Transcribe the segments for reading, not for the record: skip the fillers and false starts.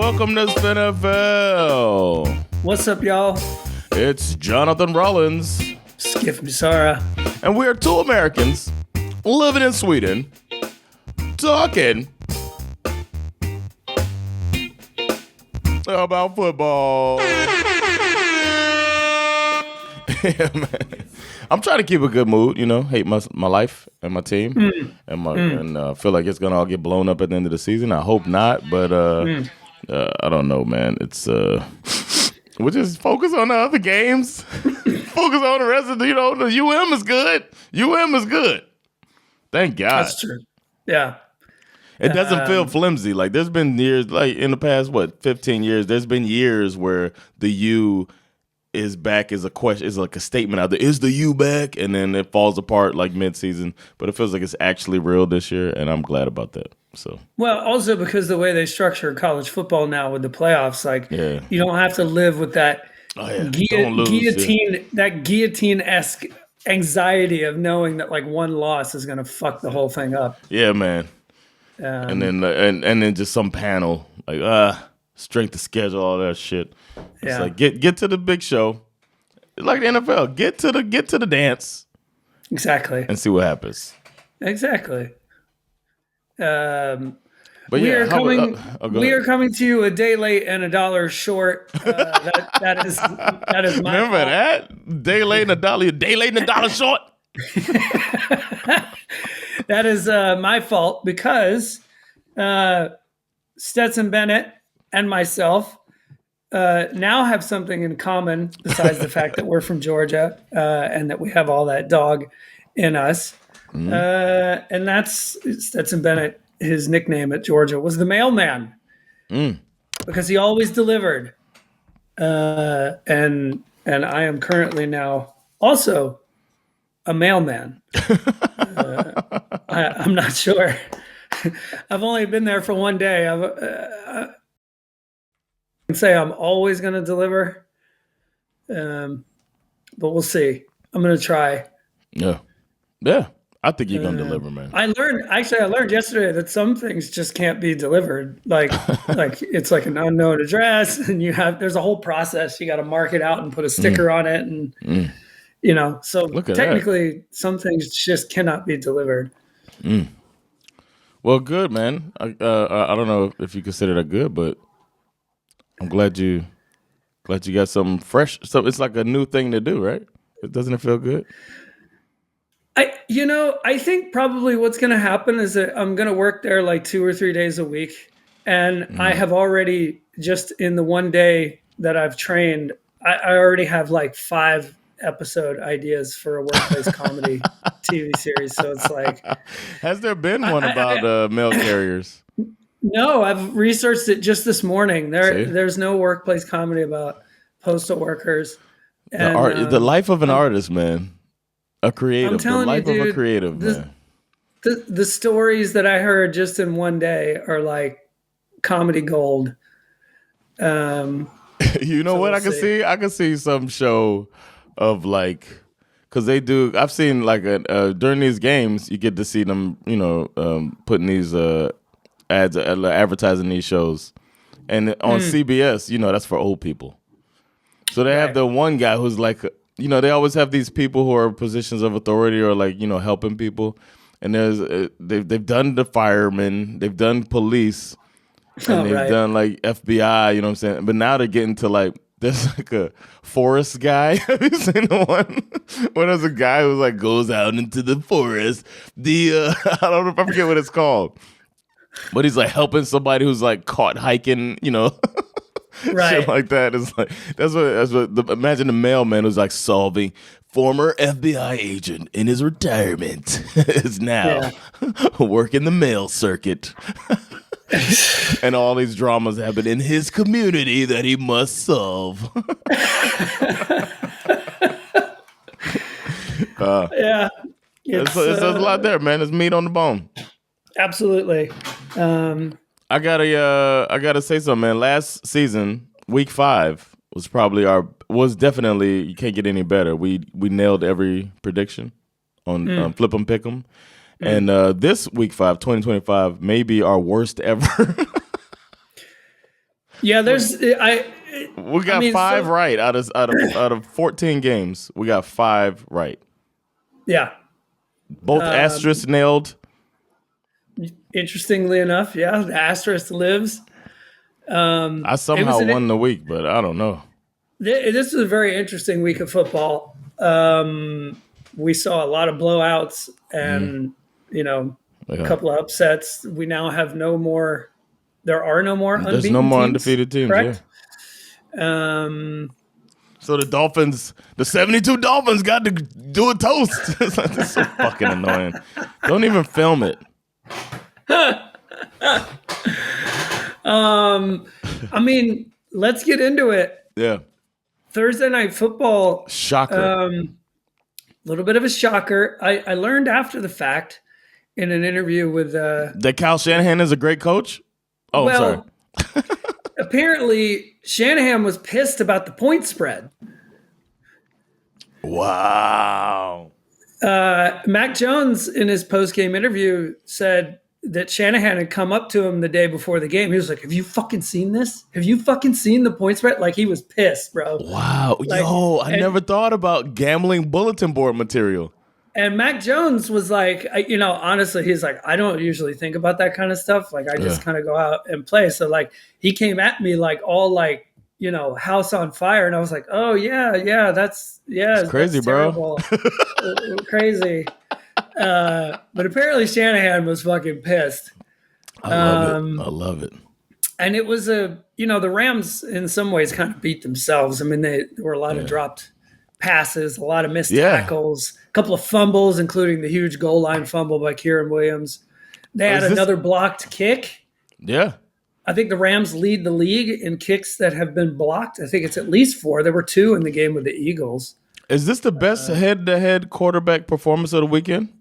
Welcome to SveNFL. What's up, y'all? It's Jonathan Rollins. Schif Misara. And we are two Americans living in Sweden, talking about football. Yeah, man. I'm trying to keep a good mood, hate my life and my team, and feel like it's gonna all get blown up at the end of the season. I hope not, but I don't know, man. It's we'll just focus on the other games. Focus on the rest of the UM is good. UM is good. Thank God. That's true. Yeah. It doesn't feel flimsy. Like there's been years, like in the past, 15 years, there's been years where the U is back is a question, is like a statement out there. Is the U back? And then it falls apart like mid-season. But it feels like it's actually real this year, and I'm glad about that. So well, also because the way they structure college football now with the playoffs, you don't have to live with that guillotine-esque anxiety of knowing that like one loss is going to fuck the whole thing up. Yeah, man. And then just some panel like strength of schedule, all that shit. It's like get to the big show, like the NFL. Get to the dance, exactly, and see what happens. Exactly. But we are coming to you a day late and $1 short. That is my remember fault. that day late and $1 short. That is my fault because Stetson Bennett and myself now have something in common besides the fact that we're from Georgia and that we have all that dog in us. And that's Stetson Bennett. His nickname at Georgia was the mailman because he always delivered. And I am currently now also a mailman. I'm not sure. I've only been there for one day. I can say I'm always going to deliver, but we'll see. I'm going to try. Yeah. I think you're gonna deliver, man. I learned yesterday that some things just can't be delivered. Like it's like an unknown address, and there's a whole process. You got to mark it out and put a sticker on it, and So technically, some things just cannot be delivered. Well, good, man. I don't know if you consider that good, but I'm glad you got something fresh. So it's like a new thing to do, right? Doesn't it feel good? I think probably what's going to happen is that I'm going to work there like 2 or 3 days a week. And I have already, just in the one day that I've trained, I already have like 5 episode ideas for a workplace comedy TV series. So it's like, has there been one about mail carriers? No, I've researched it just this morning. There's no workplace comedy about postal workers. The life of an artist, man. A creative. I'm telling the life you, dude, of a creative, man. The stories that I heard just in one day are like comedy gold. You know what I can see? I can see some show of like, because they do. I've seen like during these games, you get to see them, putting these ads, advertising these shows, and on CBS, that's for old people. So they have the one guy who's like, they always have these people who are in positions of authority or like, helping people, and they've done the firemen, they've done police, and they've done like FBI, you know what I'm saying? But now they're getting to like, there's like a forest guy. Have you seen the one where there's a guy who like goes out into the forest? I don't know if I forget what it's called, but he's like helping somebody who's like caught hiking, Right. Shit like that. It's like that's what imagine the mailman who's like solving. Former FBI agent in his retirement is now working the mail circuit. And all these dramas happen in his community that he must solve. There's a lot there, man. There's meat on the bone. Absolutely. I gotta say something, man. Last season, week 5 was definitely, you can't get any better. We nailed every prediction on Flip 'em Pick 'em. And this week 5, 2025, may be our worst ever. Yeah, We got five right out of 14 games. We got 5 right. Yeah. Both asterisks nailed. Interestingly enough, yeah, the asterisk lives. I somehow won the week, but I don't know. This is a very interesting week of football. We saw a lot of blowouts and, a couple of upsets. We now have there are no more unbeaten There's no more teams, undefeated teams, correct? Yeah. So the Dolphins, the 72 Dolphins got to do a toast. It's so fucking annoying. Don't even film it. I mean, let's get into it. Yeah. Thursday Night Football. Shocker. A little bit of a shocker. I learned after the fact in an interview with that Kyle Shanahan is a great coach? Oh, well, sorry. Apparently, Shanahan was pissed about the point spread. Wow. Mac Jones, in his post-game interview, said that Shanahan had come up to him the day before the game. He was like, have you fucking seen this? Have you fucking seen the point spread? Like, he was pissed, bro. Wow. I never thought about gambling bulletin board material. And Mac Jones was like, honestly, he's like, I don't usually think about that kind of stuff. Like, I just kind of go out and play. So, like, he came at me like all like, house on fire. And I was like, oh, yeah, that's crazy, bro. Crazy. But apparently Shanahan was fucking pissed. I love it. And it was the Rams in some ways kind of beat themselves. I mean, there were a lot of dropped passes, a lot of missed tackles, a couple of fumbles, including the huge goal line fumble by Kieran Williams. They had another blocked kick. Yeah. I think the Rams lead the league in kicks that have been blocked. I think it's at least 4. There were 2 in the game with the Eagles. Is this the best head-to-head quarterback performance of the weekend?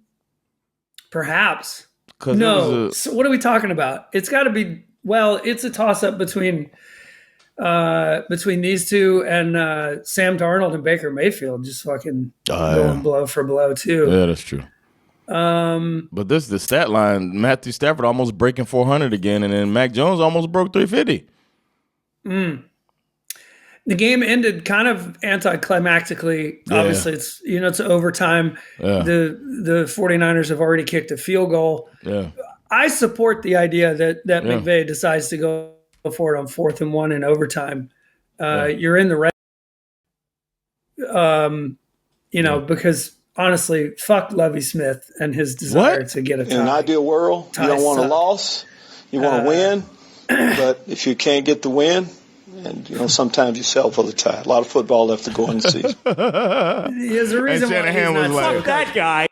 Perhaps. No. So what are we talking about? It's got to be. Well, it's a toss-up between these two and Sam Darnold and Baker Mayfield, just fucking going blow for blow too. Yeah, that's true. But the stat line: Matthew Stafford almost breaking 400 again, and then Mac Jones almost broke 350. The game ended kind of anticlimactically. Yeah. Obviously, it's overtime. Yeah. The 49ers have already kicked a field goal. Yeah. I support the idea that McVay decides to go for it on 4th and 1 in overtime. You're in the red. Because honestly, fuck Lovie Smith and his desire to get a tie. In an ideal world, you don't want a loss. You want to win. But if you can't get the win, and sometimes you sell for the tie. A lot of football left to go in the season. There's a reason why he's not fuck that guy.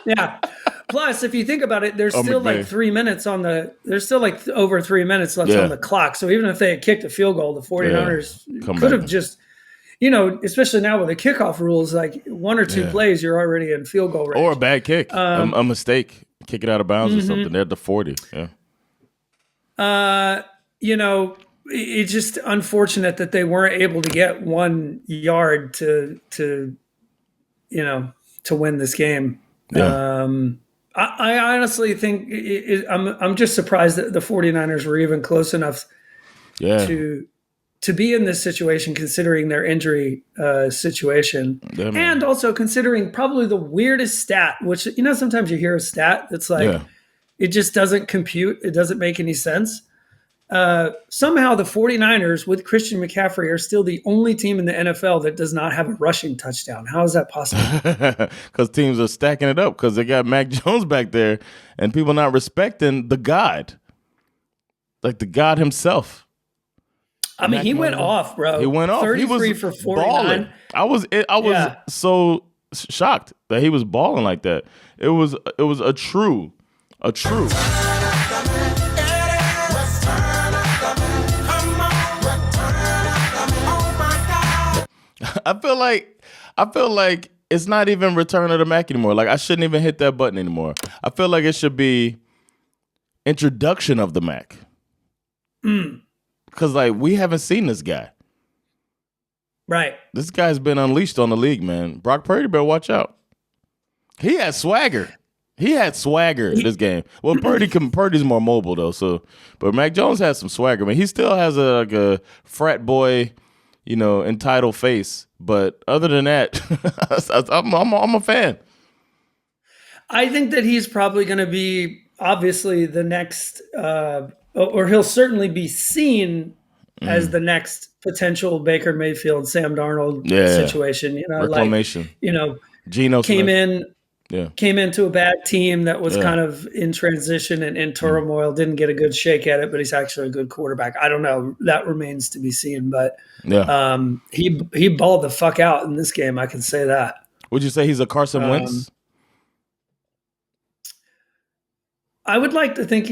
Yeah. Plus, if you think about it, there's still like 3 minutes there's still like over 3 minutes left on the clock. So even if they had kicked a field goal, the 49ers could have just, especially now with the kickoff rules, like 1 or 2 plays, you're already in field goal range. Or a bad kick, a mistake, kick it out of bounds or something. They're at the 40. Yeah. It's just unfortunate that they weren't able to get 1 yard to win this game. Yeah. I honestly think I'm just surprised that the 49ers were even close enough to be in this situation, considering their injury situation, and also considering probably the weirdest stat, which sometimes you hear a stat that's like it just doesn't compute, it doesn't make any sense. Somehow the 49ers with Christian McCaffrey are still the only team in the NFL that does not have a rushing touchdown. How is that possible? Because teams are stacking it up because they got Mac Jones back there and people not respecting the God. Like the God himself. I mean, he went off, bro. He went off. 33 for 49. Balling. I was so shocked that he was balling like that. It was a true. I feel like it's not even Return of the Mac anymore. Like I shouldn't even hit that button anymore. I feel like it should be Introduction of the Mac. Because like we haven't seen this guy. Right. This guy's been unleashed on the league, man. Brock Purdy better watch out. He has swagger. He had swagger this game. Well, Purdy's more mobile though. So, but Mac Jones has some swagger. I mean, he still has a frat boy, entitled face. But other than that, I'm a fan. I think that he's probably going to be obviously the next, or he'll certainly be seen as the next potential Baker Mayfield, Sam Darnold situation. Reclamation. Geno came came into a bad team that was kind of in transition and in turmoil, didn't get a good shake at it, but he's actually a good quarterback. I don't know. That remains to be seen, but he balled the fuck out in this game. I can say that. Would you say he's a Carson Wentz? I would like to think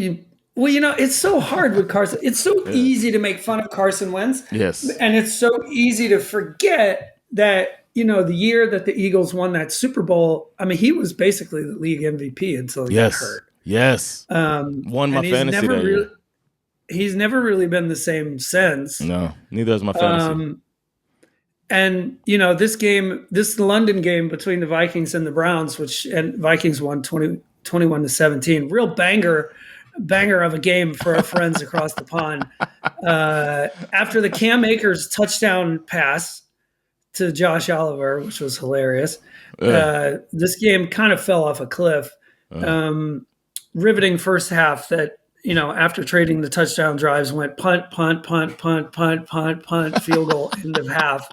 it's so hard with Carson. It's so easy to make fun of Carson Wentz. Yes. And it's so easy to forget that, the year that the Eagles won that Super Bowl, I mean, he was basically the league MVP until he got hurt. Yes. Won my fantasy that year. He's never really been the same since. No, neither has my fantasy. And, this London game between the Vikings and the Browns, and Vikings won 21-17, real banger of a game for our friends across the pond. After the Cam Akers touchdown pass to Josh Oliver, which was hilarious, this game kind of fell off a cliff. Riveting first half that, after trading the touchdown drives, went punt, punt, punt, punt, punt, punt, punt, field goal, end of half.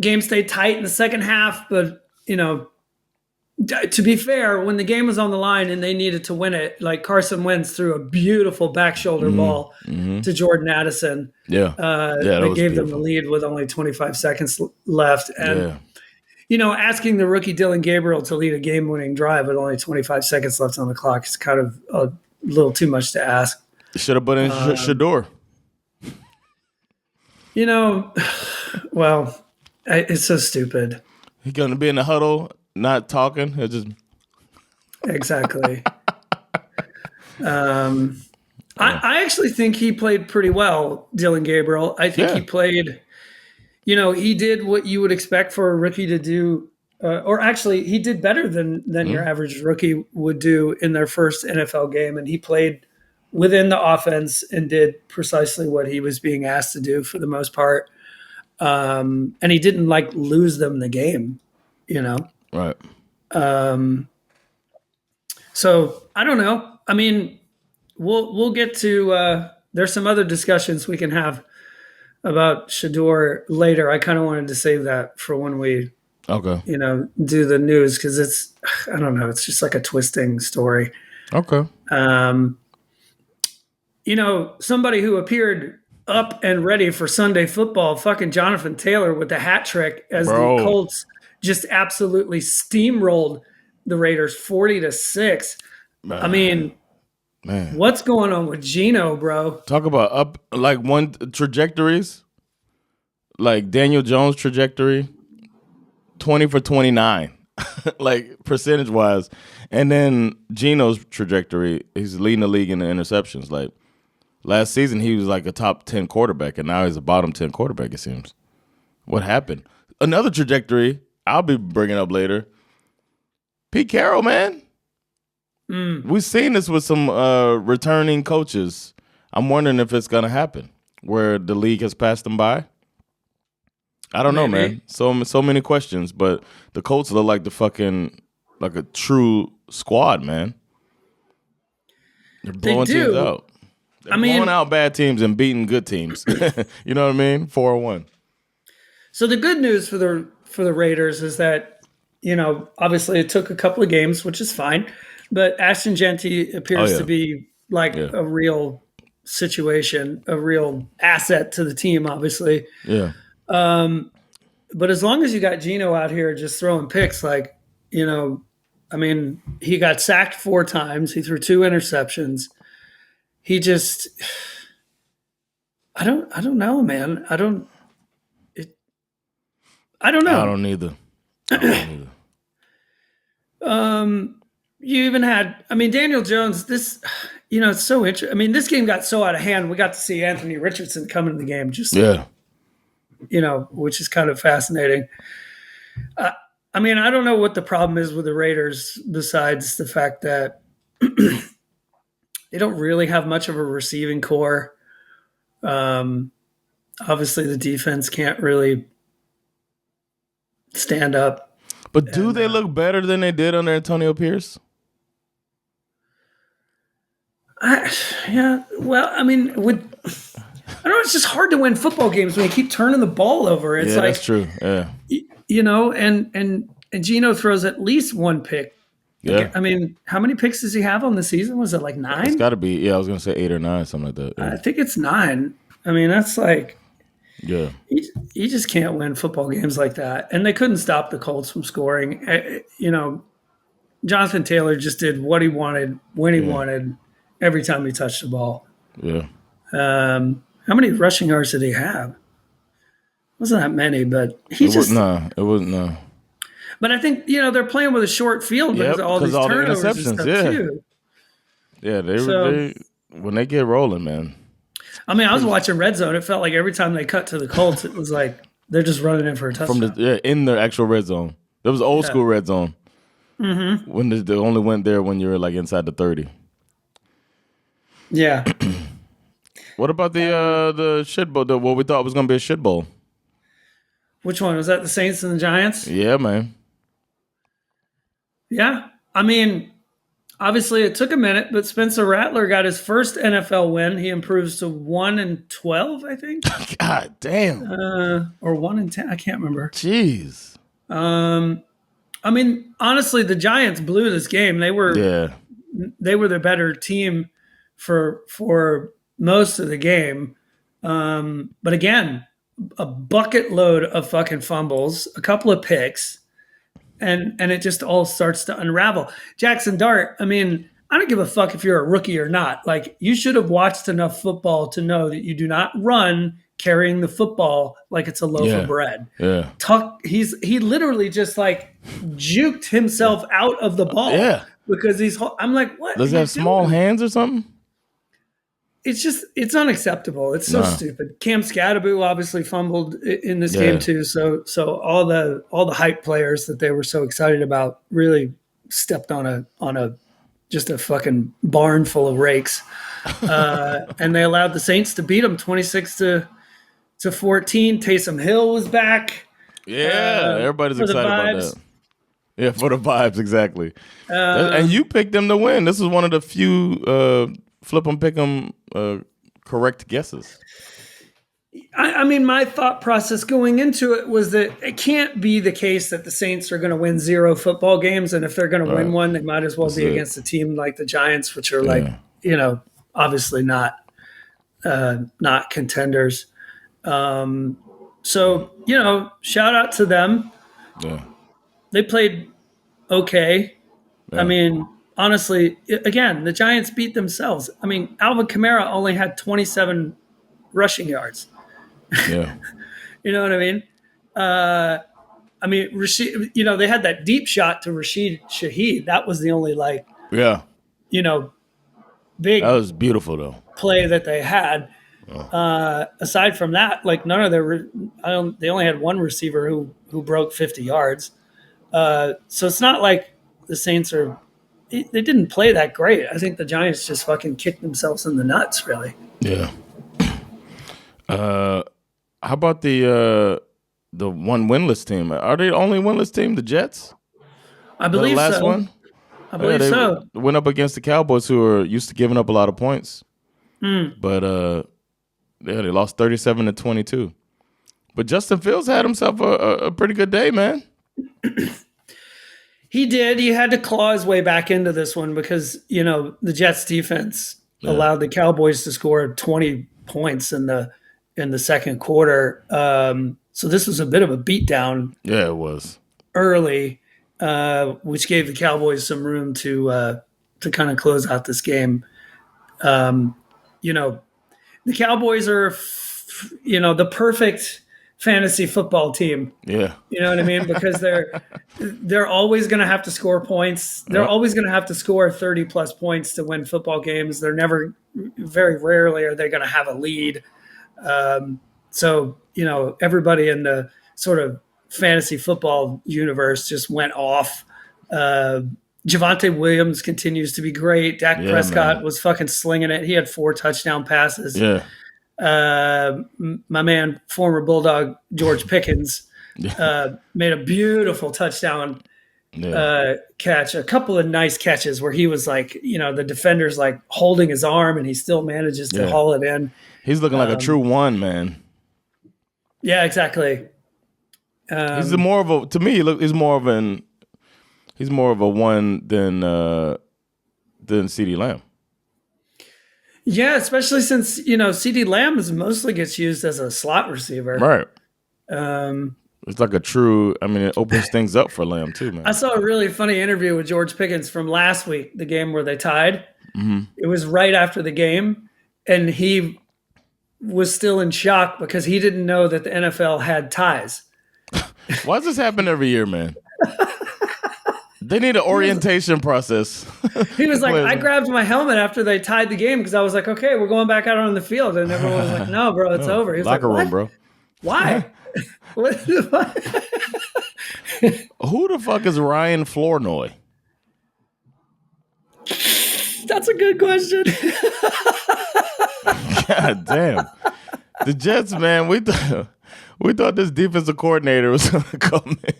Game stayed tight in the second half, but, to be fair, when the game was on the line and they needed to win it, like Carson Wentz threw a beautiful back shoulder ball to Jordan Addison. That gave them the lead with only 25 seconds left. And, asking the rookie Dylan Gabriel to lead a game-winning drive with only 25 seconds left on the clock is kind of a little too much to ask. Should have put in Shador. Well, it's so stupid. He's going to be in the huddle, not talking. He'll just exactly. I actually think he played pretty well, Dylan Gabriel. I think he played, he did what you would expect for a rookie to do, or actually he did better than your average rookie would do in their first NFL game. And he played within the offense and did precisely what he was being asked to do for the most part. And he didn't lose them the game, Right. So I don't know. I mean, we'll get to there's some other discussions we can have about Shador later. I kind of wanted to save that for when we do the news, because it's, I don't know, it's just like a twisting story. Okay. Somebody who appeared up and ready for Sunday football, fucking Jonathan Taylor with the hat trick as the Colts just absolutely steamrolled the Raiders 40-6. I mean, what's going on with Geno, bro? Talk about up one trajectories, like Daniel Jones' trajectory, 20 for 29, percentage wise, and then Geno's trajectory. He's leading the league in the interceptions. Last season, he was a top 10 quarterback, and now he's a bottom 10 quarterback. It seems. What happened? Another trajectory I'll be bringing up later. Pete Carroll, man. We've seen this with some returning coaches. I'm wondering if it's going to happen where the league has passed them by. I don't know, man. So many questions, but the Colts look like a true squad, man. They're blowing teams out. They're blowing out bad teams and beating good teams. You know what I mean? 4-1. So the good news for the Raiders is that, obviously it took a couple of games, which is fine, but Ashton Genty appears to be a real situation, a real asset to the team, obviously. Yeah. But as long as you got Geno out here just throwing picks, he got sacked 4 times. He threw 2 interceptions. He just, I don't know, man. I don't know. I don't either. You even had, Daniel Jones, this, it's so interesting. This game got so out of hand. We got to see Anthony Richardson come into the game which is kind of fascinating. I mean, I don't know what the problem is with the Raiders besides the fact that they don't really have much of a receiving core. Obviously, the defense can't really stand up. But do they look better than they did under Antonio Pierce? Yeah. Well, I mean, I don't know. It's just hard to win football games when you keep turning the ball over. It's like that's true. Yeah. And Geno throws at least one pick. Yeah. I mean, how many picks does he have on the season? Was it like 9? It's got to be. Yeah, I was going to say 8 or 9, something like that. Yeah. I think it's 9. I mean, that's like. Yeah. You just can't win football games like that. And they couldn't stop the Colts from scoring. Jonathan Taylor just did what he wanted, when he wanted, every time he touched the ball. Yeah. How many rushing yards did he have? Wasn't that many, but it wasn't. No. But I think, they're playing with a short field because all these turnovers the and stuff too. Yeah, they when they get rolling, man. I mean, I was watching Red Zone. It felt like every time they cut to the Colts, it was like they're just running in for a touchdown. In the actual red zone. There was old school red zone. Mm-hmm. When they only went there when you were like inside the 30. Yeah. What about the shit bowl? What we thought was going to be a shit bowl? Which one? Was that the Saints and the Giants? Yeah, man. Yeah. I mean, obviously it took a minute, but Spencer Rattler got his first NFL win. He improves to 1-12, I think. God damn. Or 1-10. I can't remember. Jeez. I mean, honestly, the Giants blew this game. They were the better team for most of the game. But again, a bucket load of fucking fumbles, a couple of picks, and it just all starts to unravel. Jackson Dart, I mean, I don't give a fuck if you're a rookie or not. Like, you should have watched enough football to know that you do not run carrying the football like it's a loaf of bread. Yeah. He literally just like juked himself out of the ball. Yeah. Because I'm like, what? Does he have small hands or something? It's unacceptable. It's so stupid. Cam Scatterbo obviously fumbled in this game too. So all the hype players that they were so excited about really stepped on a just a fucking barn full of rakes. And they allowed the Saints to beat them 26-14. Taysom Hill was back. Yeah, everybody's excited about that. Yeah, for the vibes, exactly. And you picked them to win. This is one of the few flip 'em, pick 'em correct guesses. I mean, my thought process going into it was that it can't be the case that the Saints are going to win 0 football games, and if they're going to win one, they might as well be against a team like the Giants, which are obviously not contenders. So shout out to them. Yeah, they played okay. Yeah. I mean, honestly, again, the Giants beat themselves. I mean, Alvin Kamara only had 27 rushing yards. Yeah. You know what I mean? I mean, Rashid, they had that deep shot to Rashid Shaheed. That was the only big. That was beautiful though. Play that they had. Oh. Aside from that, none of they only had one receiver who broke 50 yards. So it's not like the Saints they didn't play that great. I think the Giants just fucking kicked themselves in the nuts, really. Yeah. How about the one winless team? Are they the only winless team, the Jets? I believe the last so. one? I believe so. Went up against the Cowboys, who are used to giving up a lot of points. But they lost 37-22. But Justin Fields had himself a pretty good day, man. He did. He had to claw his way back into this one because, the Jets defense allowed the Cowboys to score 20 points in the second quarter. So this was a bit of a beatdown. Yeah, it was. Early, which gave the Cowboys some room to kind of close out this game. The Cowboys are, the perfect fantasy football team. Yeah. You know what I mean? Because they're always going to have to score points. They're always going to have to score 30 plus points to win football games. Very rarely are they going to have a lead. So, everybody in the sort of fantasy football universe just went off. Javonte Williams continues to be great. Dak Prescott was fucking slinging it. He had 4 touchdown passes. Yeah. My man, former Bulldog George Pickens, made a beautiful touchdown catch. A couple of nice catches where he was like, the defender's like holding his arm and he still manages to haul it in. He's looking like a true one, man. Yeah, exactly. He's more of a, to me, he's more of a one than CeeDee Lamb. Yeah, especially since, CeeDee Lamb mostly gets used as a slot receiver. Right. It's like a true, it opens things up for Lamb too, man. I saw a really funny interview with George Pickens from last week, the game where they tied. Mm-hmm. It was right after the game, and he was still in shock because he didn't know that the NFL had ties. Why does this happen every year, man? They need an orientation process. He was like, I grabbed my helmet after they tied the game because I was like, okay, we're going back out on the field. And everyone was like, no, bro, it's over. He was Locker like, room, bro. Why? Who the fuck is Ryan Flournoy? That's a good question. God damn. The Jets, man, we thought this defensive coordinator was going to come in.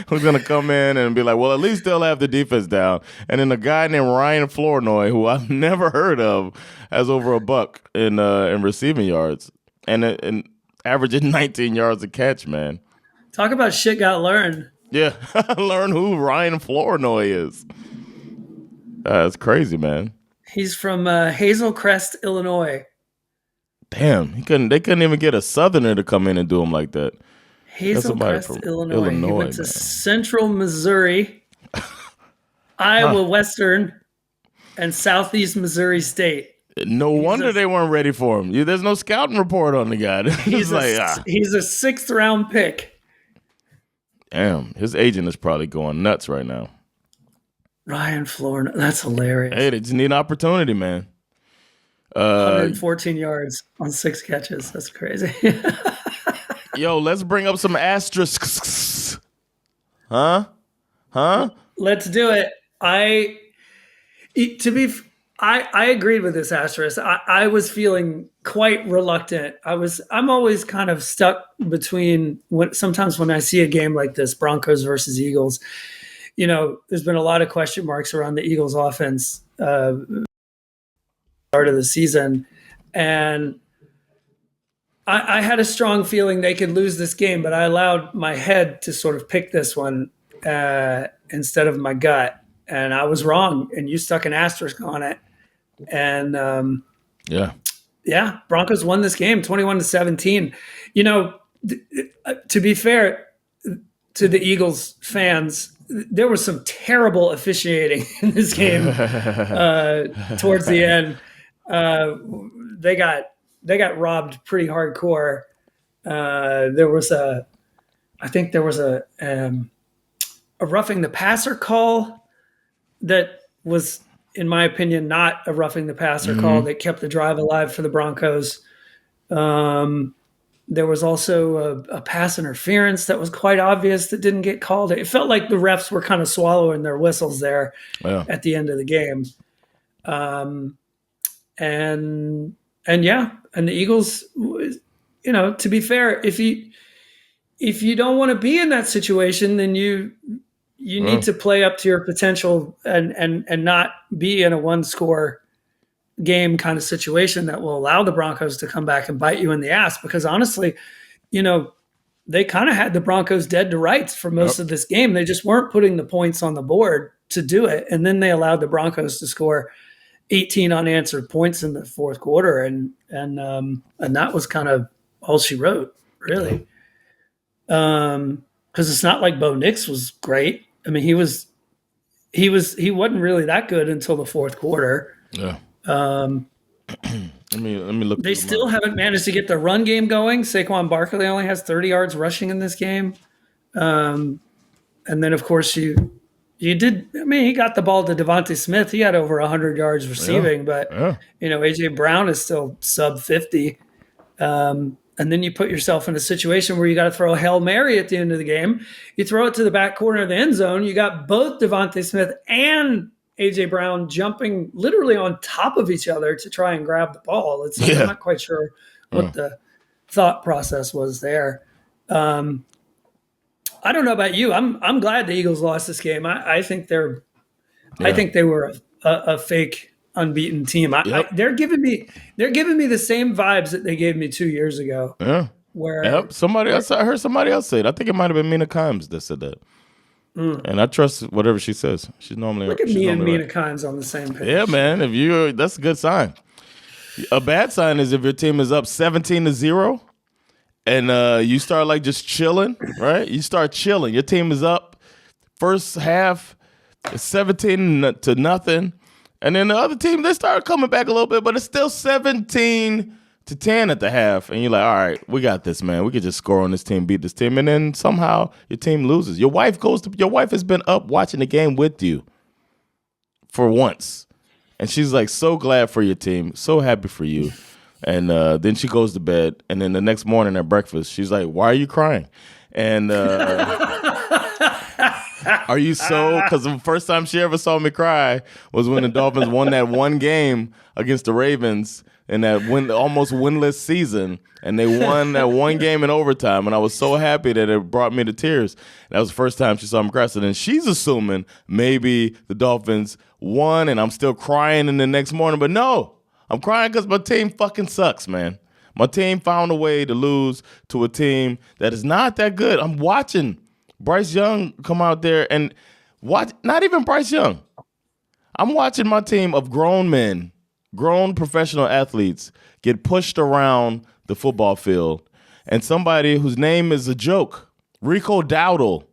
Who's going to come in and be like, well, at least they'll have the defense down. And then a guy named Ryan Flournoy, who I've never heard of, has over $1 in receiving yards and averaging 19 yards a catch, man. Talk about shit got learned. Yeah, learn who Ryan Flournoy is. That's crazy, man. He's from Hazel Crest, Illinois. Damn, they couldn't even get a Southerner to come in and do him like that. Hazel Crest, Illinois. He went to Central Missouri, Iowa Western, and Southeast Missouri State. No wonder they weren't ready for him. There's no scouting report on the guy. He's a 6th round pick. Damn, his agent is probably going nuts right now. Ryan Flournoy, that's hilarious. Hey, they just need an opportunity, man. 114 yards on 6 catches. That's crazy. Yo, let's bring up some asterisks. Huh? Let's do it. I agreed with this asterisk. I was feeling quite reluctant. I'm always kind of stuck between sometimes when I see a game like this, Broncos versus Eagles, there's been a lot of question marks around the Eagles offense start of the season. And I had a strong feeling they could lose this game, but I allowed my head to sort of pick this one instead of my gut. And I was wrong, and you stuck an asterisk on it. And Broncos won this game 21-17. To be fair to the Eagles fans, there was some terrible officiating in this game towards the end. They got robbed pretty hardcore. There was a roughing the passer call that was, in my opinion, not a roughing the passer call that kept the drive alive for the Broncos. There was also a pass interference that was quite obvious that didn't get called. It felt like the refs were kind of swallowing their whistles there at the end of the game. And the Eagles, to be fair, if you don't want to be in that situation, then you need to play up to your potential and not be in a 1-score game kind of situation that will allow the Broncos to come back and bite you in the ass. Because honestly, they kind of had the Broncos dead to rights for most of this game. They just weren't putting the points on the board to do it. And then they allowed the Broncos to score 18 unanswered points in the fourth quarter. And that was kind of all she wrote, really. Because it's not like Bo Nix was great. I mean, he wasn't really that good until the fourth quarter. Yeah. Let me look. They still haven't managed to get the run game going. Saquon Barkley only has 30 yards rushing in this game. And then, of course, you did. I mean, he got the ball to Devontae Smith. He had over 100 yards receiving, but AJ Brown is still sub 50. And And then you put yourself in a situation where you got to throw a Hail Mary at the end of the game. You throw it to the back corner of the end zone. You got both Devontae Smith and A.J. Brown jumping literally on top of each other to try and grab the ball. It's like, I'm not quite sure what the thought process was there. I don't know about you. I'm glad the Eagles lost this game. I think I think they were a fake unbeaten team. They're giving me the same vibes that they gave me 2 years ago. Yeah. Where I heard somebody else say it. I think it might have been Mina Kimes that said that. And I trust whatever she says. She's normally look at me and Mina Kimes on the same page. Yeah, man. That's a good sign. A bad sign is if your team is up 17-0 and you start like just chilling, right? You start chilling. Your team is up first half 17-0. And then the other team, they start coming back a little bit, but it's still 17-10 at the half. And you're like, all right, we got this, man. We could just score on this team, beat this team. And then somehow your team loses. Your wife has been up watching the game with you for once. And she's like so glad for your team, so happy for you. And then she goes to bed. And then the next morning at breakfast, she's like, why are you crying? And are you because the first time she ever saw me cry was when the Dolphins won that one game against the Ravens in that almost winless season, and they won that one game in overtime, and I was so happy that it brought me to tears. That was the first time she saw me cry. So then she's assuming maybe the Dolphins won, and I'm still crying in the next morning. But no, I'm crying because my team fucking sucks, man. My team found a way to lose to a team that is not that good. I'm watching Bryce Young come out there and watch, not even Bryce Young. I'm watching my team of grown men, grown professional athletes get pushed around the football field. And somebody whose name is a joke, Rico Dowdle,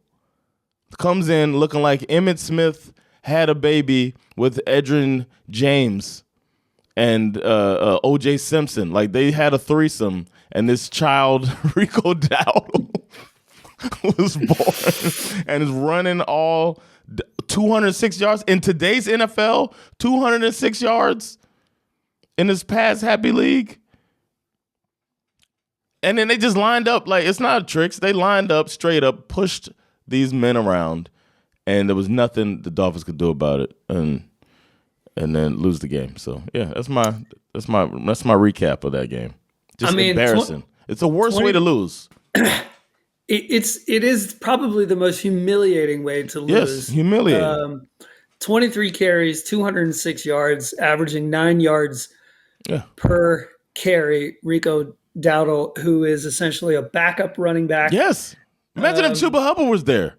comes in looking like Emmitt Smith had a baby with Edgerrin James and O.J. Simpson. Like they had a threesome, and this child, Rico Dowdle, was born and is running all 206 yards in today's NFL, 206 yards in this past Happy League. And then they just lined up like it's not tricks. They lined up straight up, pushed these men around, and there was nothing the Dolphins could do about it, and then lose the game. So yeah, that's my recap of that game. Just embarrassing. It's the worst way to lose. It is probably the most humiliating way to lose. Yes, humiliating. 23 carries, 206 yards, averaging 9 yards per carry. Rico Dowdle, who is essentially a backup running back. Yes. Imagine if Chuba Hubbard was there.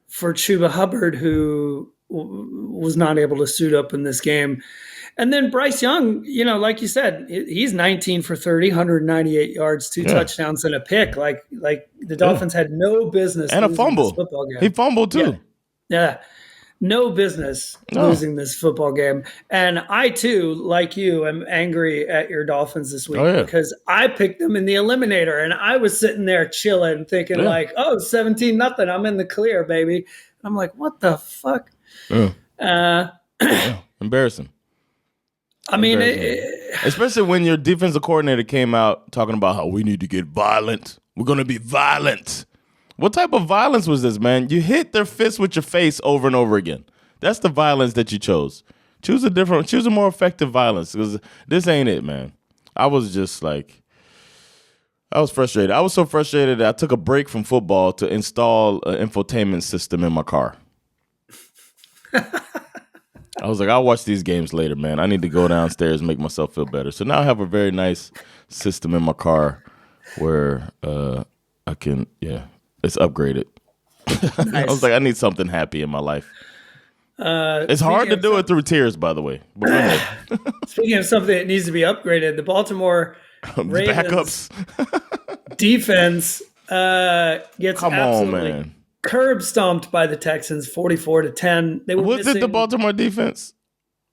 For Chuba Hubbard, who was not able to suit up in this game. And then Bryce Young, like you said, he's 19 for 30, 198 yards, 2 touchdowns and a pick. Like the Dolphins had no business and a fumble. This football game. He fumbled too. Yeah. No business losing this football game. And I too, like you, am angry at your Dolphins this week because I picked them in the eliminator, and I was sitting there chilling, thinking 17-0, I'm in the clear, baby. And I'm like, what the fuck? Embarrassing. I mean, especially when your defensive coordinator came out talking about how we need to get violent. We're going to be violent. What type of violence was this, man? You hit their fist with your face over and over again. That's the violence that you chose. Choose a more effective violence, because this ain't it, man. I was frustrated. I was so frustrated that I took a break from football to install an infotainment system in my car. I was like, I'll watch these games later, man. I need to go downstairs and make myself feel better. So now I have a very nice system in my car where I can, it's upgraded. Nice. I was like, I need something happy in my life. It's hard to do it through tears, by the way. But go ahead. Speaking of something that needs to be upgraded, the Baltimore Ravens backups defense gets absolutely curb stomped by the Texans, 44-10. Was it the Baltimore defense?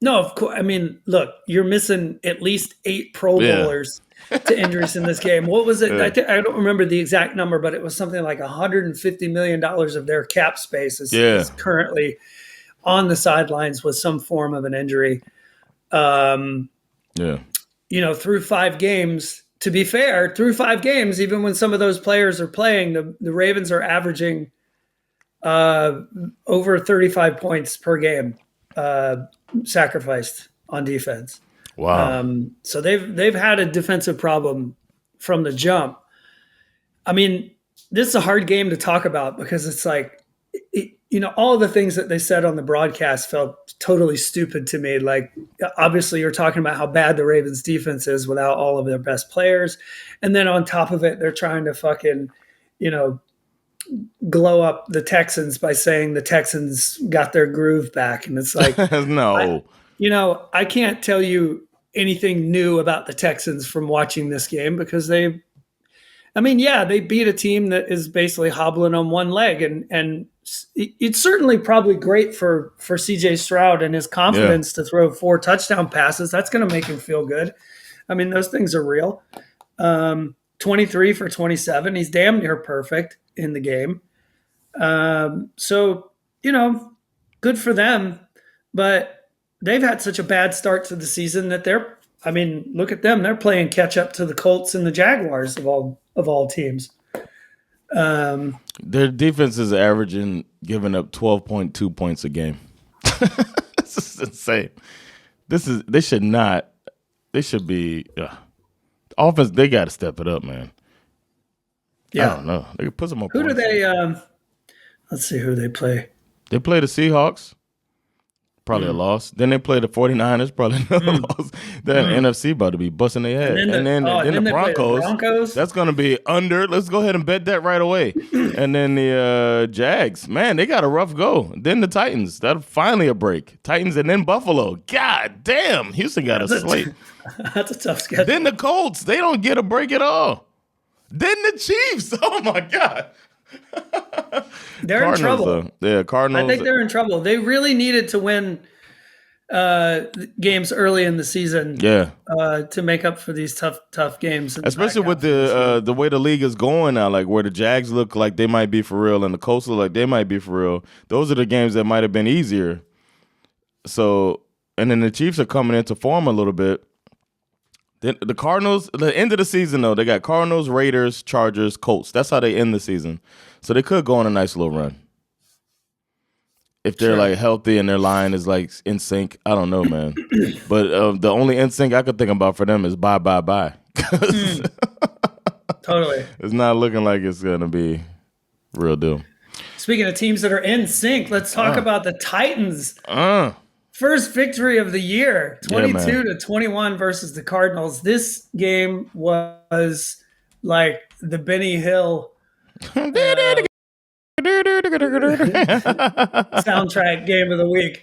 No, of course. I mean, look, you're missing at least 8 Pro Bowlers to injuries in this game. What was it? I don't remember the exact number, but it was something like $150 million of their cap space is currently on the sidelines with some form of an injury. Through 5 games, to be fair, through 5 games, even when some of those players are playing, the Ravens are averaging over 35 points per game sacrificed on defense. Wow. So they've had a defensive problem from the jump. I mean, this is a hard game to talk about because it's like, all the things that they said on the broadcast felt totally stupid to me. Like, obviously, you're talking about how bad the Ravens defense is without all of their best players. And then on top of it, they're trying to fucking, glow up the Texans by saying the Texans got their groove back. And it's like, no. I can't tell you anything new about the Texans from watching this game because they beat a team that is basically hobbling on one leg, and it's certainly probably great for CJ Stroud and his confidence to throw 4 touchdown passes. That's going to make him feel good. I mean, those things are real. 23 for 27. He's damn near perfect in the game. So, good for them, but they've had such a bad start to the season that look at them. They're playing catch up to the Colts and the Jaguars of all teams. Their defense is averaging giving up 12.2 points a game. This is insane. They should be offense. They got to step it up, man. Yeah. I don't know. They could put some more Who points. do they let's see who they play. They play the Seahawks. Probably a loss. Then they play the 49ers, probably another loss. Then NFC about to be busting their head. And then the Broncos. That's going to be under. Let's go ahead and bet that right away. And then the Jags. Man, they got a rough go. Then the Titans. That's finally a break. Titans and then Buffalo. God damn. Houston got a slate. That's a tough schedule. Then the Colts. They don't get a break at all. Then the Chiefs. Oh, my God. They're in trouble. Cardinals. I think they're in trouble. They really needed to win games early in the season. To make up for these tough games. Especially with the way the league is going now, like where the Jags look like they might be for real and the Colts look like they might be for real. Those are the games that might have been easier. So, and then the Chiefs are coming into form a little bit. Then the Cardinals, the end of the season though, they got Cardinals, Raiders, Chargers, Colts. That's how they end the season. So they could go on a nice little run. If they're like healthy and their line is like in sync, I don't know, man. But the only in sync I could think about for them is bye. Totally. It's not looking like it's gonna be real deal. Speaking of teams that are in sync, let's talk about the Titans. First victory of the year, 22-21 versus the Cardinals. This game was like the Benny Hill soundtrack game of the week.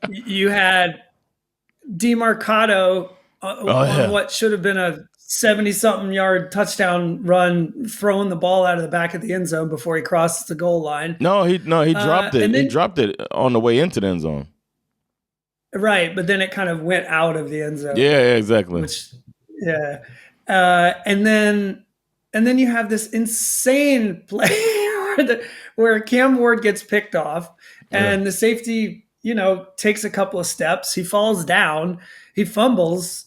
You had DeMarcado on what should have been a 70-something yard touchdown run, throwing the ball out of the back of the end zone before he crosses the goal line. No, he dropped it. He dropped it on the way into the end zone. Right, but then it kind of went out of the end zone. Yeah, exactly. And then you have this insane play where Cam Ward gets picked off, and the safety, takes a couple of steps. He falls down, he fumbles,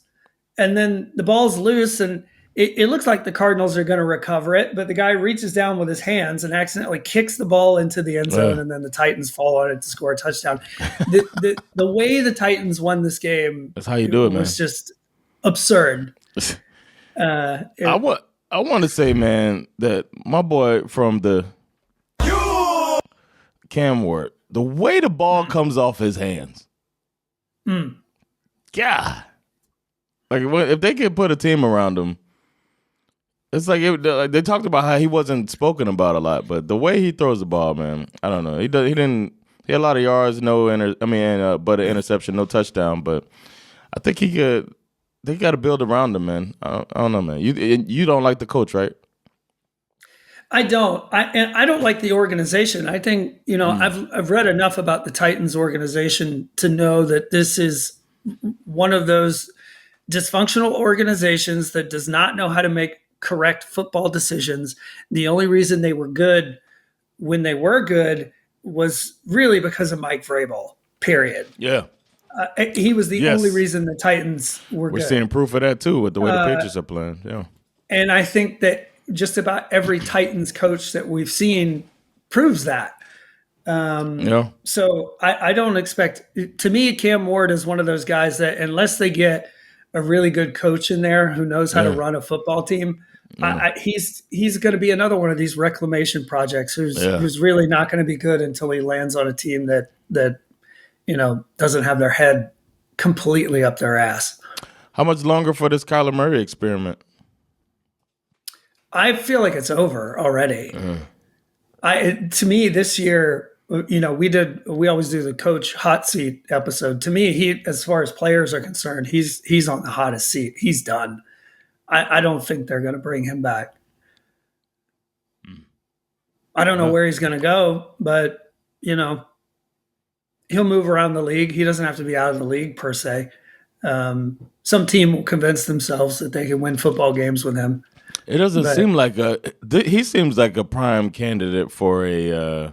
and then the ball's loose, and it looks like the Cardinals are going to recover it, but the guy reaches down with his hands and accidentally kicks the ball into the end zone, and then the Titans fall on it to score a touchdown. The way the Titans won this game, that's how you do it, man. Was just absurd. I want to say, man, that my boy from the Cam Ward, the way the ball comes off his hands, God. Like if they could put a team around him, it's like they talked about how he wasn't spoken about a lot, but the way he throws the ball, man, I don't know. He had a lot of yards, but an interception, no touchdown. But I think he could. They got to build around him, man. I don't know, man. You don't like the coach, right? I don't. I don't like the organization. I think I've read enough about the Titans organization to know that this is one of those dysfunctional organizations that does not know how to make correct football decisions. The only reason they were good when they were good was really because of Mike Vrabel, period. Yeah. He was the only reason the Titans were good. We're seeing proof of that too with the way the Patriots are playing. Yeah, and I think that just about every Titans coach that we've seen proves that. So I don't expect. To me, Cam Ward is one of those guys that unless they get a really good coach in there who knows how to run a football team, he's going to be another one of these reclamation projects who's really not going to be good until he lands on a team that doesn't have their head completely up their ass. How much longer for this Kyler Murray experiment? I feel like it's over already. To me, this year, we always do the coach hot seat episode. To me, he, as far as players are concerned, he's on the hottest seat. He's done. I don't think they're going to bring him back. I don't know where he's going to go, but he'll move around the league. He doesn't have to be out of the league per se. Some team will convince themselves that they can win football games with him. It doesn't seem like he seems like a prime candidate for a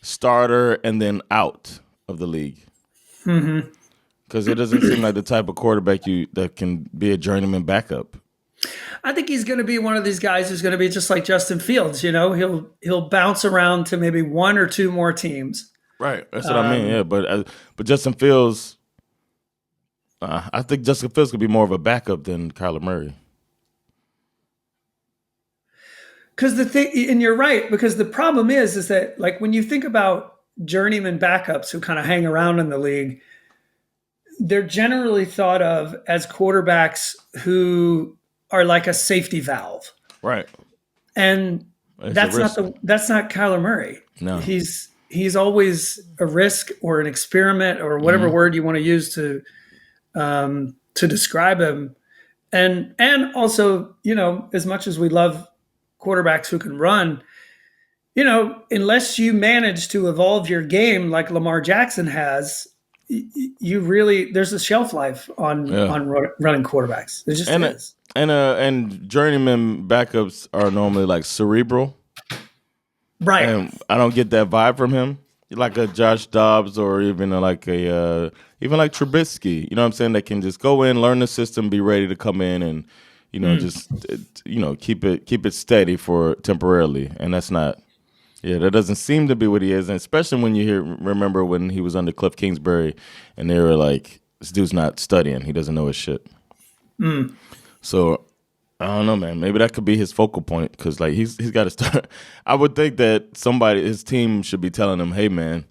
starter and then out of the league. Because it doesn't seem like the type of quarterback that can be a journeyman backup. I think he's going to be one of these guys who's going to be just like Justin Fields. He'll bounce around to maybe one or two more teams. Right, that's what I mean. Yeah, but Justin Fields, I think Justin Fields could be more of a backup than Kyler Murray. Because and you're right, because the problem is that like when you think about journeyman backups who kind of hang around in the league, they're generally thought of as quarterbacks who are like a safety valve. Right. And that's not Kyler Murray. No. He's always a risk or an experiment or whatever word you want to use to describe him. And also, as much as we love quarterbacks who can run, unless you manage to evolve your game like Lamar Jackson has, there's a shelf life on running quarterbacks. There just is. And journeyman backups are normally like cerebral. Right. And I don't get that vibe from him. Like a Josh Dobbs or even like Trubisky. You know what I'm saying? They can just go in, learn the system, be ready to come in and keep it steady for temporarily. And that's not. Yeah, that doesn't seem to be what he is, and especially when remember when he was under Cliff Kingsbury, and they were like, "This dude's not studying; he doesn't know his shit." So I don't know, man. Maybe that could be his focal point because, like, he's got to start. I would think that his team, should be telling him, "Hey, man,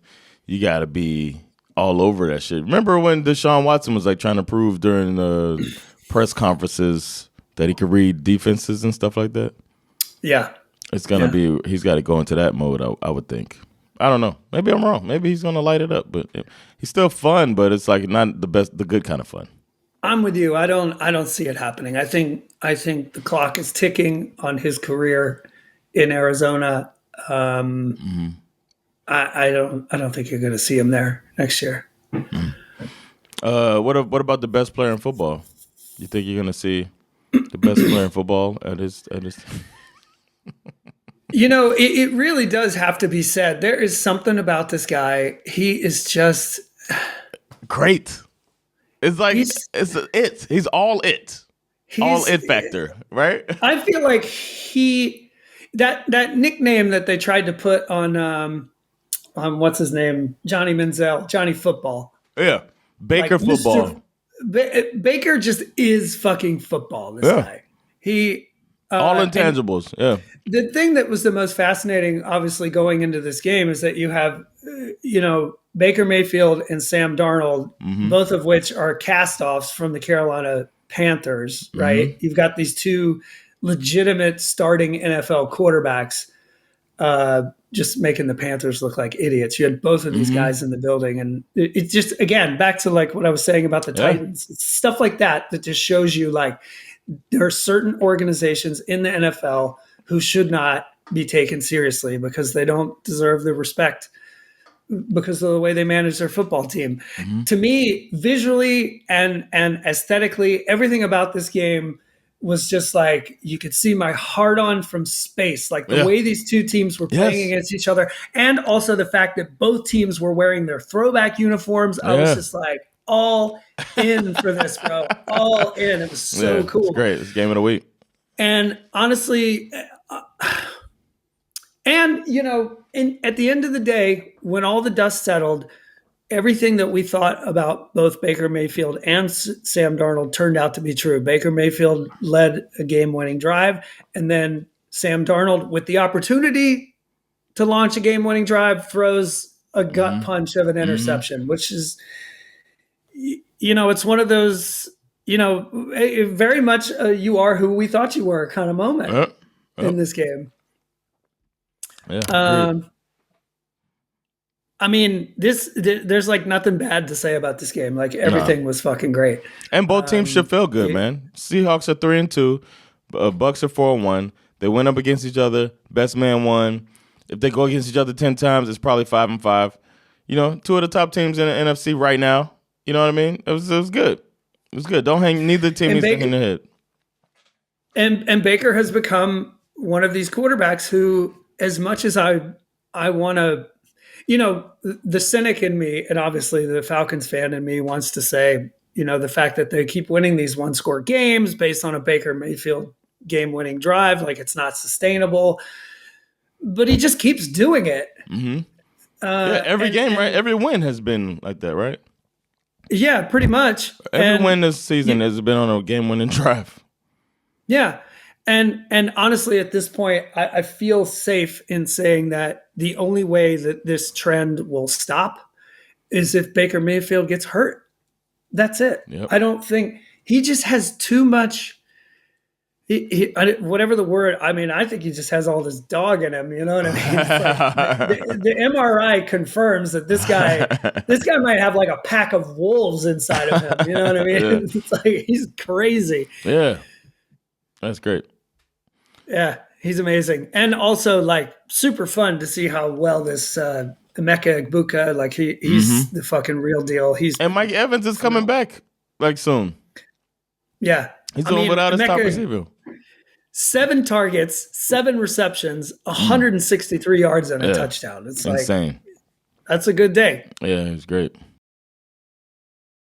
you got to be all over that shit." Remember when Deshaun Watson was like trying to prove during the press conferences that he could read defenses and stuff like that? Yeah. It's going to be, he's got to go into that mode, I would think. I don't know. Maybe I'm wrong. Maybe he's going to light it up, but he's still fun, but it's like not the good kind of fun. I'm with you. I don't see it happening. I think the clock is ticking on his career in Arizona. I don't think you're going to see him there next year. What about the best player in football? You think you're going to see the best player in football at his It really does have to be said. There is something about this guy. He is just great. It's like He's all it. All it factor, right? I feel like that nickname that they tried to put on what's his name? Johnny Manziel, Johnny Football. Yeah. Baker like football. Baker just is fucking football, this guy. All intangibles, yeah. The thing that was the most fascinating, obviously, going into this game is that you have, Baker Mayfield and Sam Darnold, both of which are cast-offs from the Carolina Panthers, right? You've got these two legitimate starting NFL quarterbacks just making the Panthers look like idiots. You had both of these guys in the building. And it's just, again, back to like what I was saying about the Titans. It's stuff like that just shows you like, there are certain organizations in the NFL who should not be taken seriously because they don't deserve the respect because of the way they manage their football team. To me, visually and aesthetically, everything about this game was just like you could see my heart on from space, like the way these two teams were playing against each other, and also the fact that both teams were wearing their throwback uniforms. I was just like, all in for this, bro. All in. It was so cool. It's great. It's game of the week. And honestly, and at the end of the day, when all the dust settled, everything that we thought about both Baker Mayfield and Sam Darnold turned out to be true. Baker Mayfield led a game-winning drive, and then Sam Darnold, with the opportunity to launch a game-winning drive, throws a gut punch of an interception, which is, it's one of those, very much you are who we thought you were kind of moment in this game. Yeah. I mean, there's like nothing bad to say about this game. Like everything was fucking great. And both teams should feel good, man. Seahawks are 3-2. Bucks are 4-1. They went up against each other. Best man won. If they go against each other 10 times, it's probably 5-5. Two of the top teams in the NFC right now. You know what I mean? It was good. It was good. Don't hang. Neither team needs to hang their head. And Baker has become one of these quarterbacks who, as much as I want to, the cynic in me, and obviously the Falcons fan in me, wants to say, the fact that they keep winning these one-score games based on a Baker Mayfield game-winning drive, like it's not sustainable. But he just keeps doing it. Mm-hmm. Every game, right? Every win has been like that, right? Yeah, pretty much. Every win this season has been on a game-winning drive. Yeah. And honestly, at this point, I feel safe in saying that the only way that this trend will stop is if Baker Mayfield gets hurt. That's it. Yep. I don't think he just has too much. Whatever the word, I mean, I think he just has all this dog in him. You know what I mean? Like the MRI confirms that this guy might have like a pack of wolves inside of him. You know what I mean? Yeah. It's like he's crazy. Yeah, that's great. Yeah, he's amazing, and also like super fun to see how well this Emeka Egbuka, like he's the fucking real deal. And Mike Evans is coming back like soon. Yeah, he's doing without his top receiver. 7 targets, 7 receptions, 163 yards and a touchdown. It's insane. Like, that's a good day. Yeah, it's great.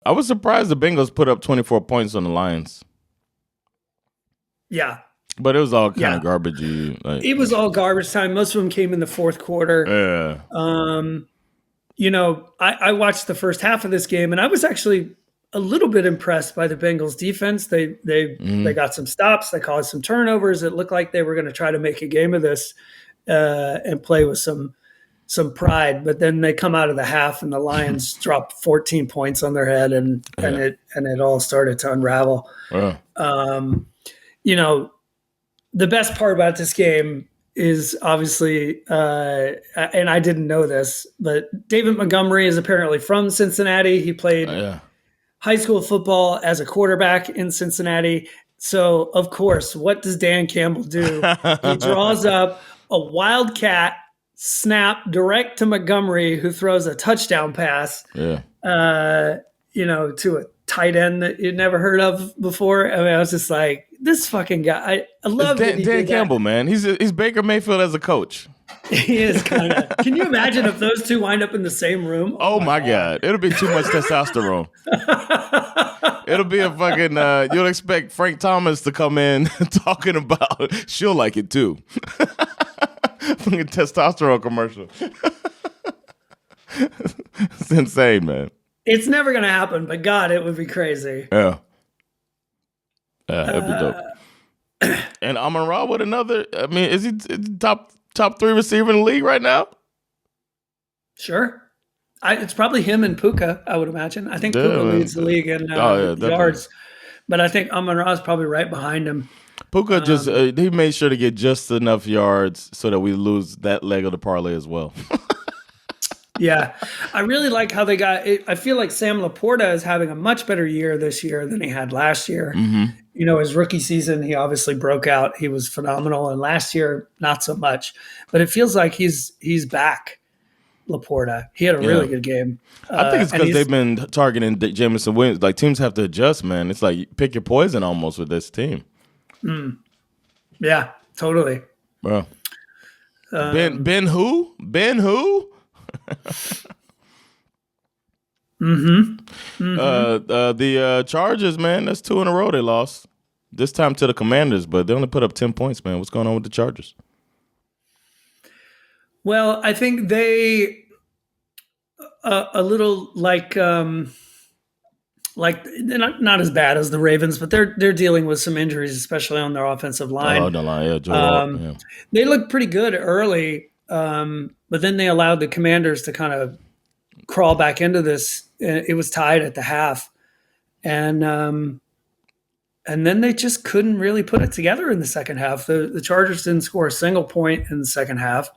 I was surprised the Bengals put up 24 points on the Lions. Yeah. But it was all kind of garbagey. It was all garbage time. Most of them came in the fourth quarter. Yeah. I watched the first half of this game, and I was actually a little bit impressed by the Bengals defense. They got some stops. They caused some turnovers. It looked like they were going to try to make a game of this and play with some pride. But then they come out of the half, and the Lions dropped 14 points on their head, and it all started to unravel. The best part about this game is obviously, and I didn't know this, but David Montgomery is apparently from Cincinnati. He played high school football as a quarterback in Cincinnati. So, of course, what does Dan Campbell do? He draws up a wildcat snap direct to Montgomery, who throws a touchdown pass, to a tight end that you'd never heard of before. I mean, I was just like, this fucking guy. I love Dan Campbell, man. He's Baker Mayfield as a coach. He is kind of. Can you imagine if those two wind up in the same room? Oh my God. It'll be too much testosterone. It'll be a fucking, you'll expect Frank Thomas to come in talking about, she'll like it too. Fucking testosterone commercial. It's insane, man. It's never going to happen, but God, it would be crazy. Yeah. That'd be dope. And Amon-Ra with another, I mean, is he top 3 receiver in the league right now? Sure. It's probably him and Puka, I would imagine. I think Puka leads the league in yards, but I think Amon-Ra is probably right behind him. Puka just he made sure to get just enough yards so that we lose that leg of the parlay as well. Yeah, I really like how they got it. I feel like Sam Laporta is having a much better year this year than he had last year. Mm-hmm. His rookie season, he obviously broke out. He was phenomenal, and last year, not so much. But it feels like he's back, Laporta. He had a really good game. I think it's because they've been targeting Jameson Williams. Like, teams have to adjust, man. It's like pick your poison almost with this team. Yeah, totally. Bro. Ben who? Mm-hmm. Mm-hmm. The Chargers, man, that's 2 in a row they lost. This time to the Commanders, but they only put up 10 points, man. What's going on with the Chargers? Well, I think they a little like they're not as bad as the Ravens, but they're dealing with some injuries, especially on their offensive line. Oh, the line, yeah, Joe Walt, yeah. They looked pretty good early, but then they allowed the Commanders to kind of crawl back into this. It was tied at the half, and then they just couldn't really put it together in the second half. The Chargers didn't score a single point in the second half.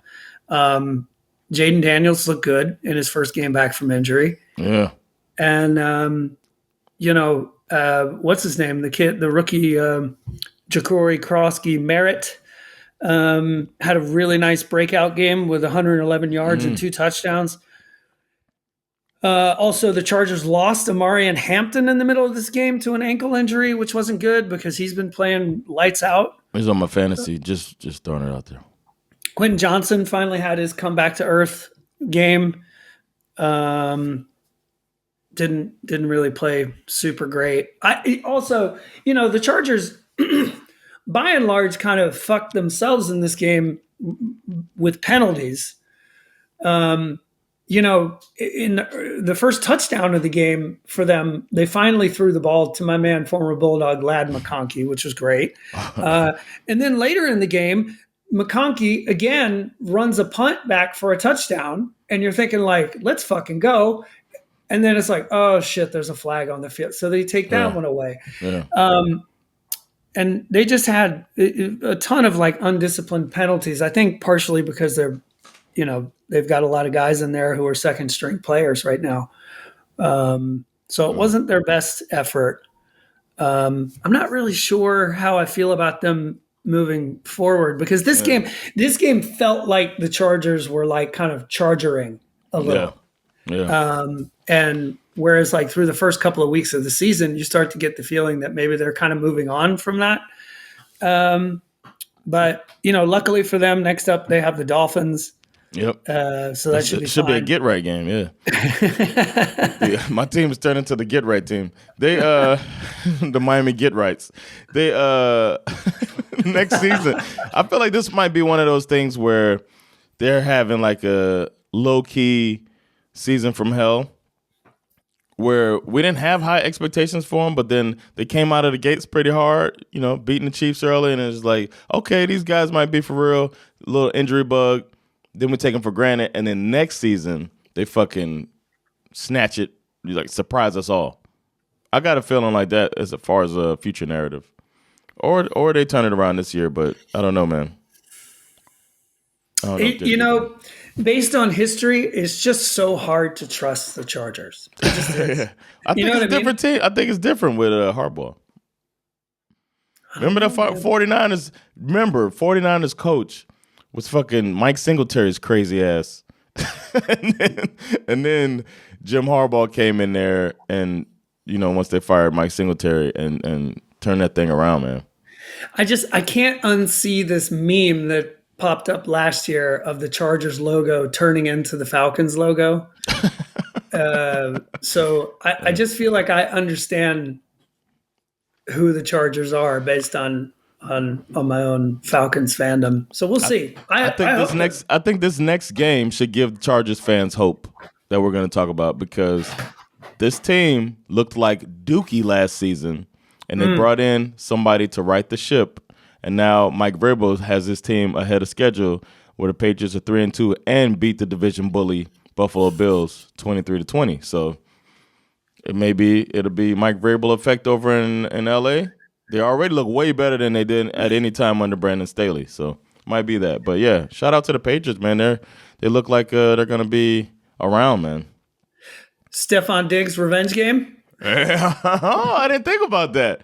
Jaden Daniels looked good in his first game back from injury. Yeah. And, what's his name? The rookie, Ja'Cory Krosky Merritt, had a really nice breakout game with 111 yards and 2 touchdowns. Also, the Chargers lost Amarian Hampton in the middle of this game to an ankle injury, which wasn't good because he's been playing lights out. He's on my fantasy. Just throwing it out there. Quentin Johnson finally had his comeback to earth game. Didn't really play super great. The Chargers, by and large, kind of fucked themselves in this game with penalties. In the first touchdown of the game for them, they finally threw the ball to my man, former Bulldog Lad McConkey, which was great. And then later in the game, McConkey again runs a punt back for a touchdown, and you're thinking like, let's fucking go. And then it's like, oh shit, there's a flag on the field. So they take that one away. Yeah. And they just had a ton of like undisciplined penalties. I think partially because they've got a lot of guys in there who are second string players right now. So it wasn't their best effort. I'm not really sure how I feel about them moving forward because this game felt like the Chargers were like kind of chargering a little. Yeah. And whereas like through the first couple of weeks of the season, you start to get the feeling that maybe they're kind of moving on from that. But luckily for them, next up they have the Dolphins. Yep. So that should be a get right game. Yeah. My team is turning to the get right team. They the Miami get rights. They next season. I feel like this might be one of those things where they're having like a low key season from hell, where we didn't have high expectations for them, but then they came out of the gates pretty hard. Beating the Chiefs early, and it's like, okay, these guys might be for real. A little injury bug. Then we take them for granted, and then next season they fucking snatch it, like surprise us all. I got a feeling like that as far as a future narrative, or they turn it around this year, but I don't know, man. Based on history, it's just so hard to trust the Chargers. It just is. Yeah. I think it's a different team. I think it's different with Harbaugh. Remember that 49ers? Remember 49ers coach was fucking Mike Singletary's crazy ass. and then Jim Harbaugh came in there and, once they fired Mike Singletary and turned that thing around, man. I can't unsee this meme that popped up last year of the Chargers logo turning into the Falcons logo. So I just feel like I understand who the Chargers are based on my own Falcons fandom. So we'll see. I think this next game should give Chargers fans hope that we're going to talk about, because this team looked like Dookie last season, and they brought in somebody to right the ship. And now Mike Vrabel has his team ahead of schedule, where the Patriots are 3-2 and beat the division bully Buffalo Bills 23-20. So it'll be Mike Vrabel effect over in LA. They already look way better than they did at any time under Brandon Staley. So might be that. But yeah, shout out to the Patriots, man. They look like they're gonna be around, man. Stephon Diggs revenge game? I didn't think about that.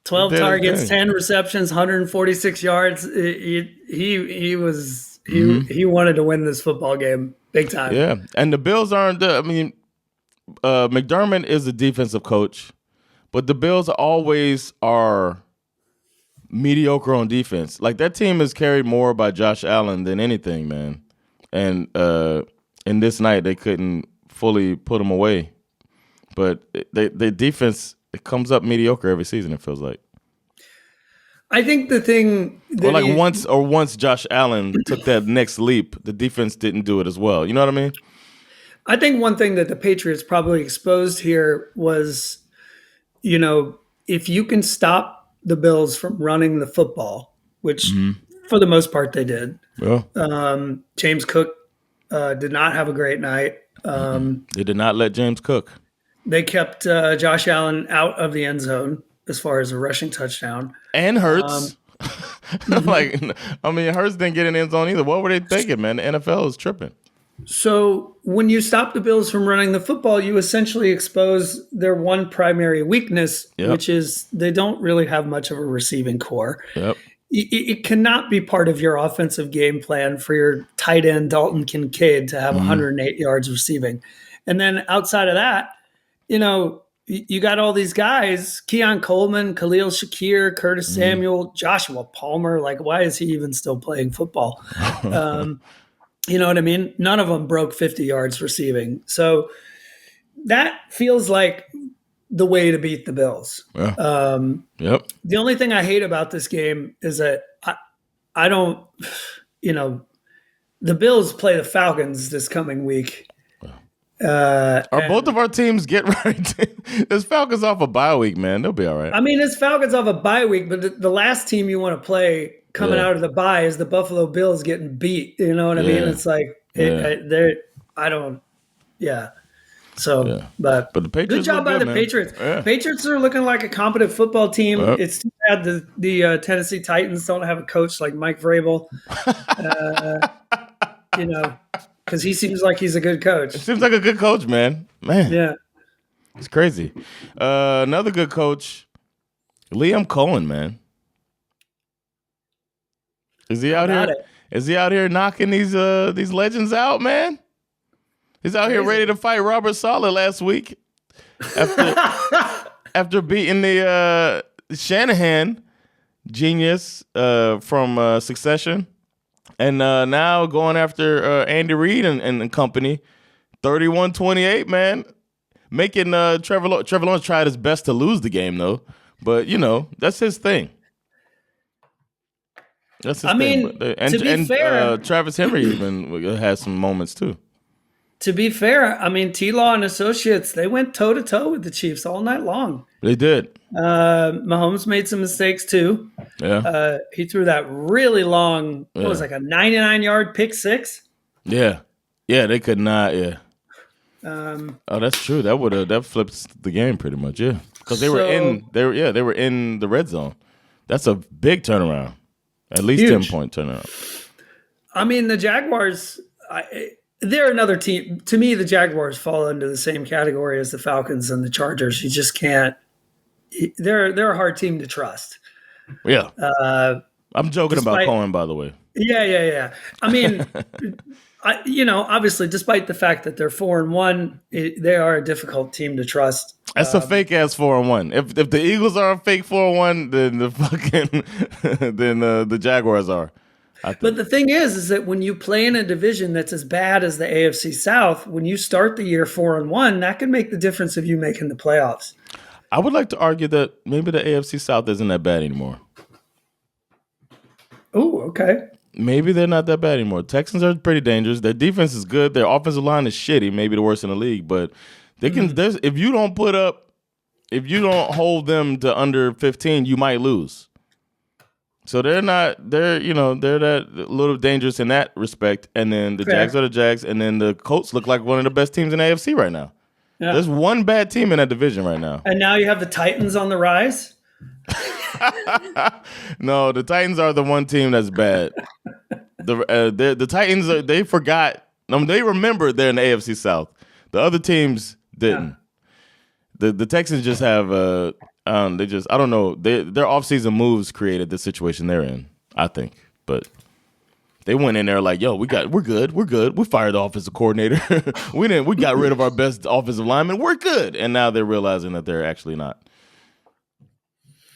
12 targets, 10 receptions, 146 yards. He wanted to win this football game big time. Yeah, and the Bills aren't. McDermott is a defensive coach, but the Bills always are mediocre on defense. Like, that team is carried more by Josh Allen than anything, man. And and this night they couldn't fully put them away. But the defense, it comes up mediocre every season, it feels like. I think the thing that once Josh Allen took that next leap, the defense didn't do it as well. You know what I mean? I think one thing that the Patriots probably exposed here was, if you can stop the Bills from running the football, which for the most part they did. Yeah. James Cook did not have a great night. They did not let James cook. They kept Josh Allen out of the end zone as far as a rushing touchdown. And Hurts. Hurts didn't get in the end zone either. What were they thinking, man? The NFL is tripping. So when you stop the Bills from running the football, you essentially expose their one primary weakness, which is they don't really have much of a receiving core. Yep. It cannot be part of your offensive game plan for your tight end Dalton Kincaid to have 108 yards receiving. And then outside of that, you got all these guys, Keon Coleman, Khalil Shakir, Curtis Samuel, Joshua Palmer. Like, why is he even still playing football? You know what I mean? None of them broke 50 yards receiving. So that feels like the way to beat the Bills. Yeah. Yep. The only thing I hate about this game is that I don't, the Bills play the Falcons this coming week. Are both of our teams get right? This Falcons off a bye week, man. They'll be all right. I mean, it's Falcons off a bye week, but the last team you want to play coming out of the bye is the Buffalo Bills getting beat. You know what I mean? It's like So, but the Patriots good job by the man. Patriots. Yeah. Patriots are looking like a competent football team. It's too bad the Tennessee Titans don't have a coach like Mike Vrabel. Because he seems like he's a good coach. It seems like a good coach, man. Yeah. It's crazy. Another good coach, Liam Cohen, man. Is he out here? Is he out here knocking these legends out, man? He's out here ready to fight Robert Saleh last week after beating the Shanahan genius from Succession. And now going after Andy Reid and company, 31-28, man. Making Trevor Lawrence tried his best to lose the game, though. But, that's his thing. That's his thing. To be fair, Travis Henry even has some moments, too. To be fair, T-Law and Associates, they went toe-to-toe with the Chiefs all night long. They did. Mahomes made some mistakes, too. Yeah. He threw that really long, a 99-yard pick six. Yeah. Yeah, they could not, that's true. That flips the game pretty much, yeah. Because they were in the red zone. That's a big turnaround. At least huge. 10-point turnaround. The Jaguars, they're another team. To me, the Jaguars fall into the same category as the Falcons and the Chargers. You just can't. They're a hard team to trust. Yeah. I'm joking about Cohen, by the way. Yeah. Obviously, despite the fact that they're 4-1, they are a difficult team to trust. That's a fake ass 4-1. If the Eagles are a fake 4-1, then the Jaguars are. But the thing is that when you play in a division that's as bad as the AFC South, when you start the year 4-1, that can make the difference of you making the playoffs. I would like to argue that maybe the AFC South isn't that bad anymore. Oh, okay. Maybe they're not that bad anymore. Texans are pretty dangerous. Their defense is good. Their offensive line is shitty, maybe the worst in the league. But they can. If you don't hold them to under 15, you might lose. So they're that little dangerous in that respect. And then the Jags are the Jags, and then the Colts look like one of the best teams in the AFC right now. Yeah. There's one bad team in that division right now. And now you have the Titans on the rise? No, the Titans are the one team that's bad. The Titans, they forgot. They remembered they're in the AFC South. The other teams didn't. Yeah. The Texans just have I don't know. Their offseason moves created the situation they're in, I think. But they went in there like, yo, we're good. We fired the offensive coordinator. we got rid of our best offensive lineman. We're good. And now they're realizing that they're actually not.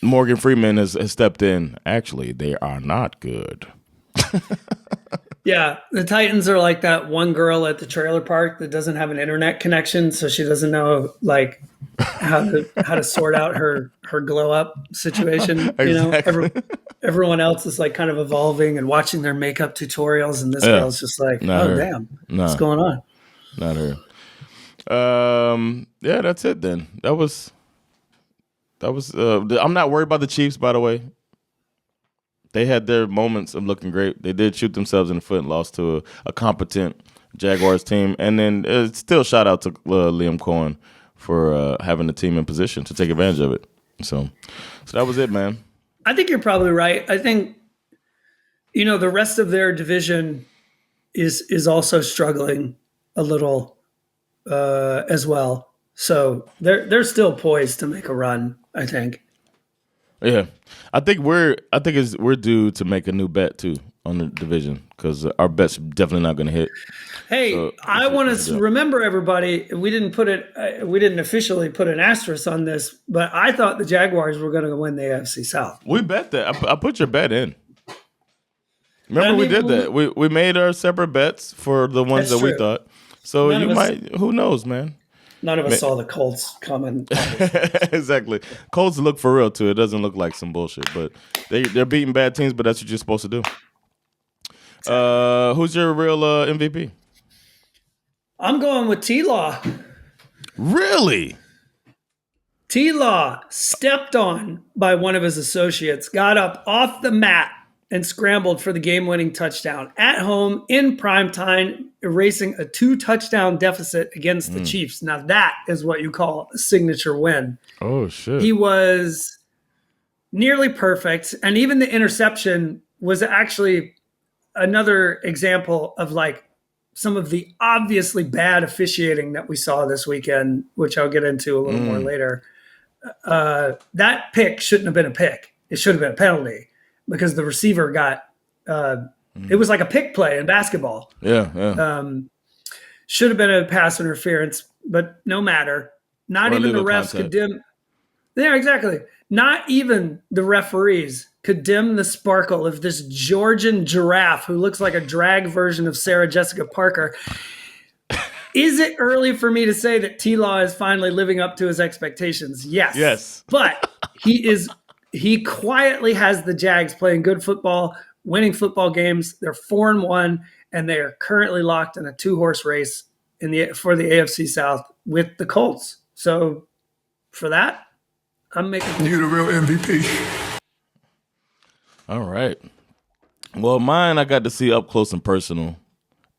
Morgan Freeman has stepped in. Actually, they are not good. Yeah, the Titans are like that one girl at the trailer park that doesn't have an internet connection, so she doesn't know like how to sort out her glow up situation. Exactly. Everyone else is like kind of evolving and watching their makeup tutorials, and this girl's just like, Not her. Damn, what's going on? Not her. Yeah, that's it then. That was. I'm not worried about the Chiefs, by the way. They had their moments of looking great. They did shoot themselves in the foot and lost to a competent Jaguars team. And then still shout out to Liam Cohen for having the team in position to take advantage of it. So that was it, man. I think you're probably right. I think, the rest of their division is also struggling a little as well. So they're still poised to make a run, I think. Yeah, I think we're due to make a new bet too on the division because our bet's definitely not going to hit. Hey, so I want to remember everybody. We didn't officially put an asterisk on this, but I thought the Jaguars were going to win the AFC South. We bet that. I put your bet in. Remember, we did that. We made our separate bets for the ones that we thought. So who knows, man. None of us saw the Colts coming. Exactly. Colts look for real, too. It doesn't look like some bullshit. But they're beating bad teams, but that's what you're supposed to do. Exactly. Who's your real MVP? I'm going with T-Law. Really? T-Law stepped on by one of his associates, got up off the mat, and scrambled for the game-winning touchdown at home in prime time, erasing a 2-touchdown deficit against the Chiefs. Now that is what you call a signature win. Oh, shit. He was nearly perfect, and even the interception was actually another example of like some of the obviously bad officiating that we saw this weekend, which I'll get into a little more later. That pick shouldn't have been a pick. It should have been a penalty. Because the receiver got it was like a pick play in basketball. Yeah. Should have been a pass interference, but no matter. Not even the refs could dim. Yeah, exactly. Not even the referees could dim the sparkle of this Georgian giraffe who looks like a drag version of Sarah Jessica Parker. Is it early for me to say that T-Law is finally living up to his expectations? Yes. But he quietly has the Jags playing good football, winning football games. They're 4-1, and they are currently locked in a 2-horse race for the AFC South with the Colts. So for that, I'm making you the real MVP. All right. Well, mine I got to see up close and personal,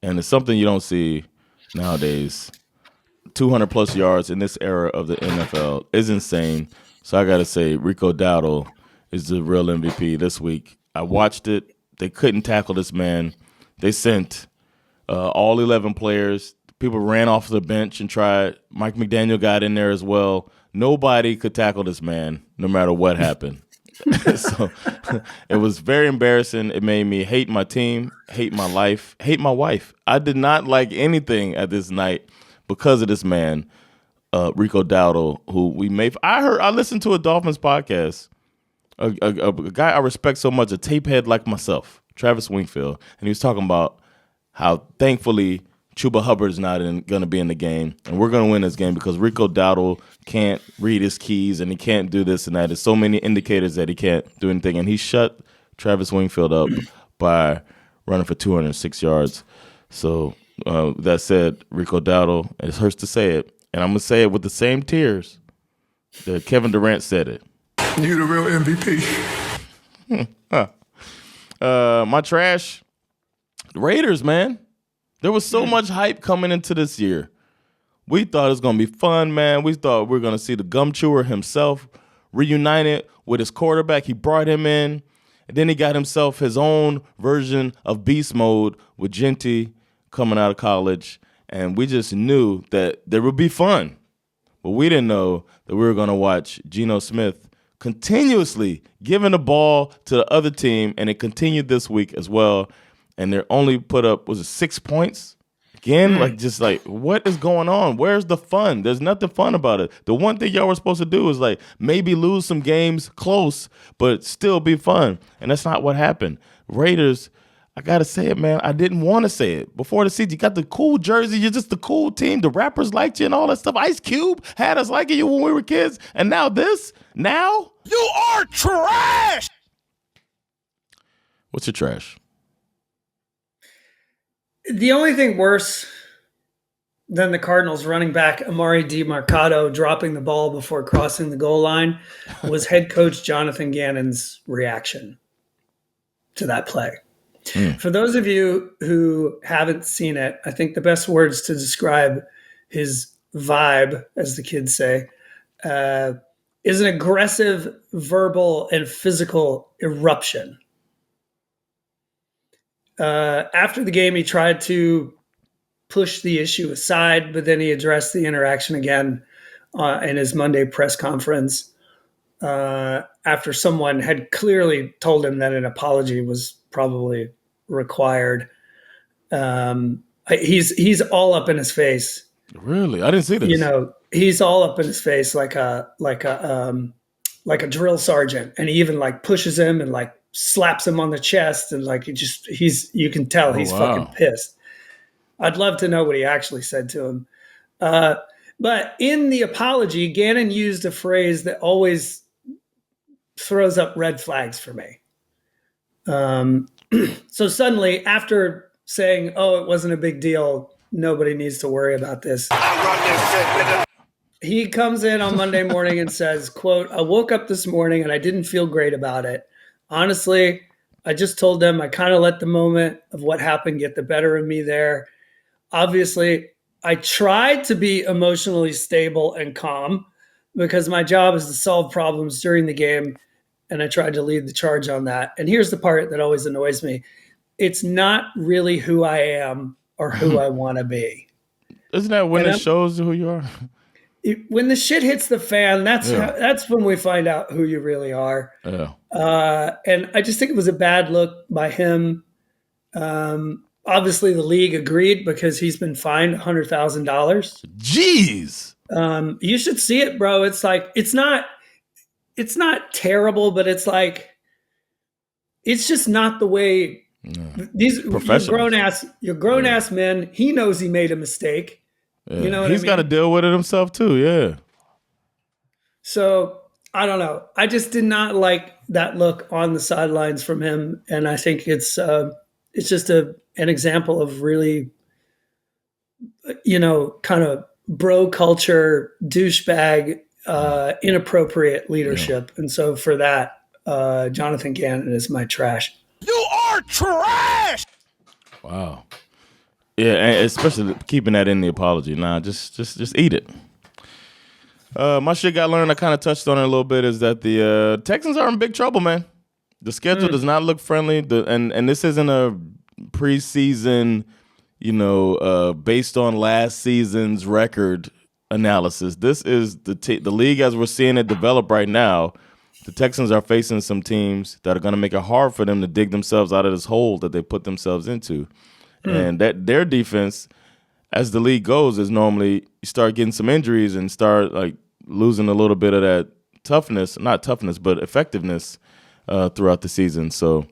and it's something you don't see nowadays. 200-plus yards in this era of the NFL is insane. So I got to say, Rico Dowdle is the real MVP this week. I watched it. They couldn't tackle this man. They sent all 11 players. People ran off the bench and tried. Mike McDaniel got in there as well. Nobody could tackle this man, no matter what happened. So it was very embarrassing. It made me hate my team, hate my life, hate my wife. I did not like anything at this night because of this man. Rico Dowdle, who I listened to a Dolphins podcast, a guy I respect so much, a tape head like myself, Travis Wingfield, and he was talking about how thankfully Chuba Hubbard's not going to be in the game, and we're going to win this game because Rico Dowdle can't read his keys and he can't do this and that. There's so many indicators that he can't do anything, and he shut Travis Wingfield up by running for 206 yards. So that said, Rico Dowdle, it hurts to say it, and I'm going to say it with the same tears that Kevin Durant said it. You the real MVP. My trash, Raiders, man. There was so much hype coming into this year. We thought it was going to be fun, man. We thought we were going to see the gum chewer himself reunited with his quarterback. He brought him in, and then he got himself his own version of beast mode with Genty coming out of college. And we just knew that there would be fun. But we didn't know that we were going to watch Geno Smith continuously giving the ball to the other team, and it continued this week as well. And they only put up, 6 points? Again, what is going on? Where's the fun? There's nothing fun about it. The one thing y'all were supposed to do is maybe lose some games close, but still be fun. And that's not what happened. Raiders, I gotta say it, man. I didn't want to say it before the season. You got the cool jersey. You're just the cool team. The rappers liked you and all that stuff. Ice Cube had us liking you when we were kids, and now this. Now you are trash. What's your trash? The only thing worse than the Cardinals running back Amari DiMercato dropping the ball before crossing the goal line was head coach Jonathan Gannon's reaction to that play. For those of you who haven't seen it, I think the best words to describe his vibe, as the kids say, is an aggressive verbal and physical eruption. After the game, he tried to push the issue aside, but then he addressed the interaction again in his Monday press conference after someone had clearly told him that an apology was probably required. He's all up in his face. Really? I didn't see this. You know, he's all up in his face like a drill sergeant, and he even like pushes him and like slaps him on the chest, and like you can tell he's fucking pissed. I'd love to know what he actually said to him. But in the apology, Gannon used a phrase that always throws up red flags for me. So suddenly, after saying, "Oh, it wasn't a big deal. Nobody needs to worry about this," he comes in on Monday morning and says, quote, "I woke up this morning and I didn't feel great about it. Honestly, I just told them I kind of let the moment of what happened get the better of me there. Obviously, I tried to be emotionally stable and calm because my job is to solve problems during the game, and I tried to lead the charge on that. And here's the part that always annoys me. It's not really who I am or who I want to be." Isn't that when it shows who you are? When the shit hits the fan, that's when we find out who you really are. Yeah. And I just think it was a bad look by him. Obviously, the league agreed because he's been fined $100,000. Jeez. You should see it, bro. It's like it's not terrible, but it's like it's just not the way. These you're grown ass men. He knows he made a mistake. Yeah. You know what he's got to deal with it himself too. Yeah. So I don't know. I just did not like that look on the sidelines from him, and I think it's just an example of really, kind of bro culture, douchebag, inappropriate leadership. And so for that, Jonathan Gannon is my trash. You are trash. Wow. Yeah, and especially keeping that in the apology. Nah, just eat it. My shit got learned. I kind of touched on it a little bit. Is that the Texans are in big trouble, man? The schedule does not look friendly. And this isn't a preseason, based on last season's record analysis. This is the league as we're seeing it develop right now. The Texans are facing some teams that are going to make it hard for them to dig themselves out of this hole that they put themselves into. And that their defense, as the league goes, is normally you start getting some injuries and start like losing a little bit of that effectiveness throughout the season. So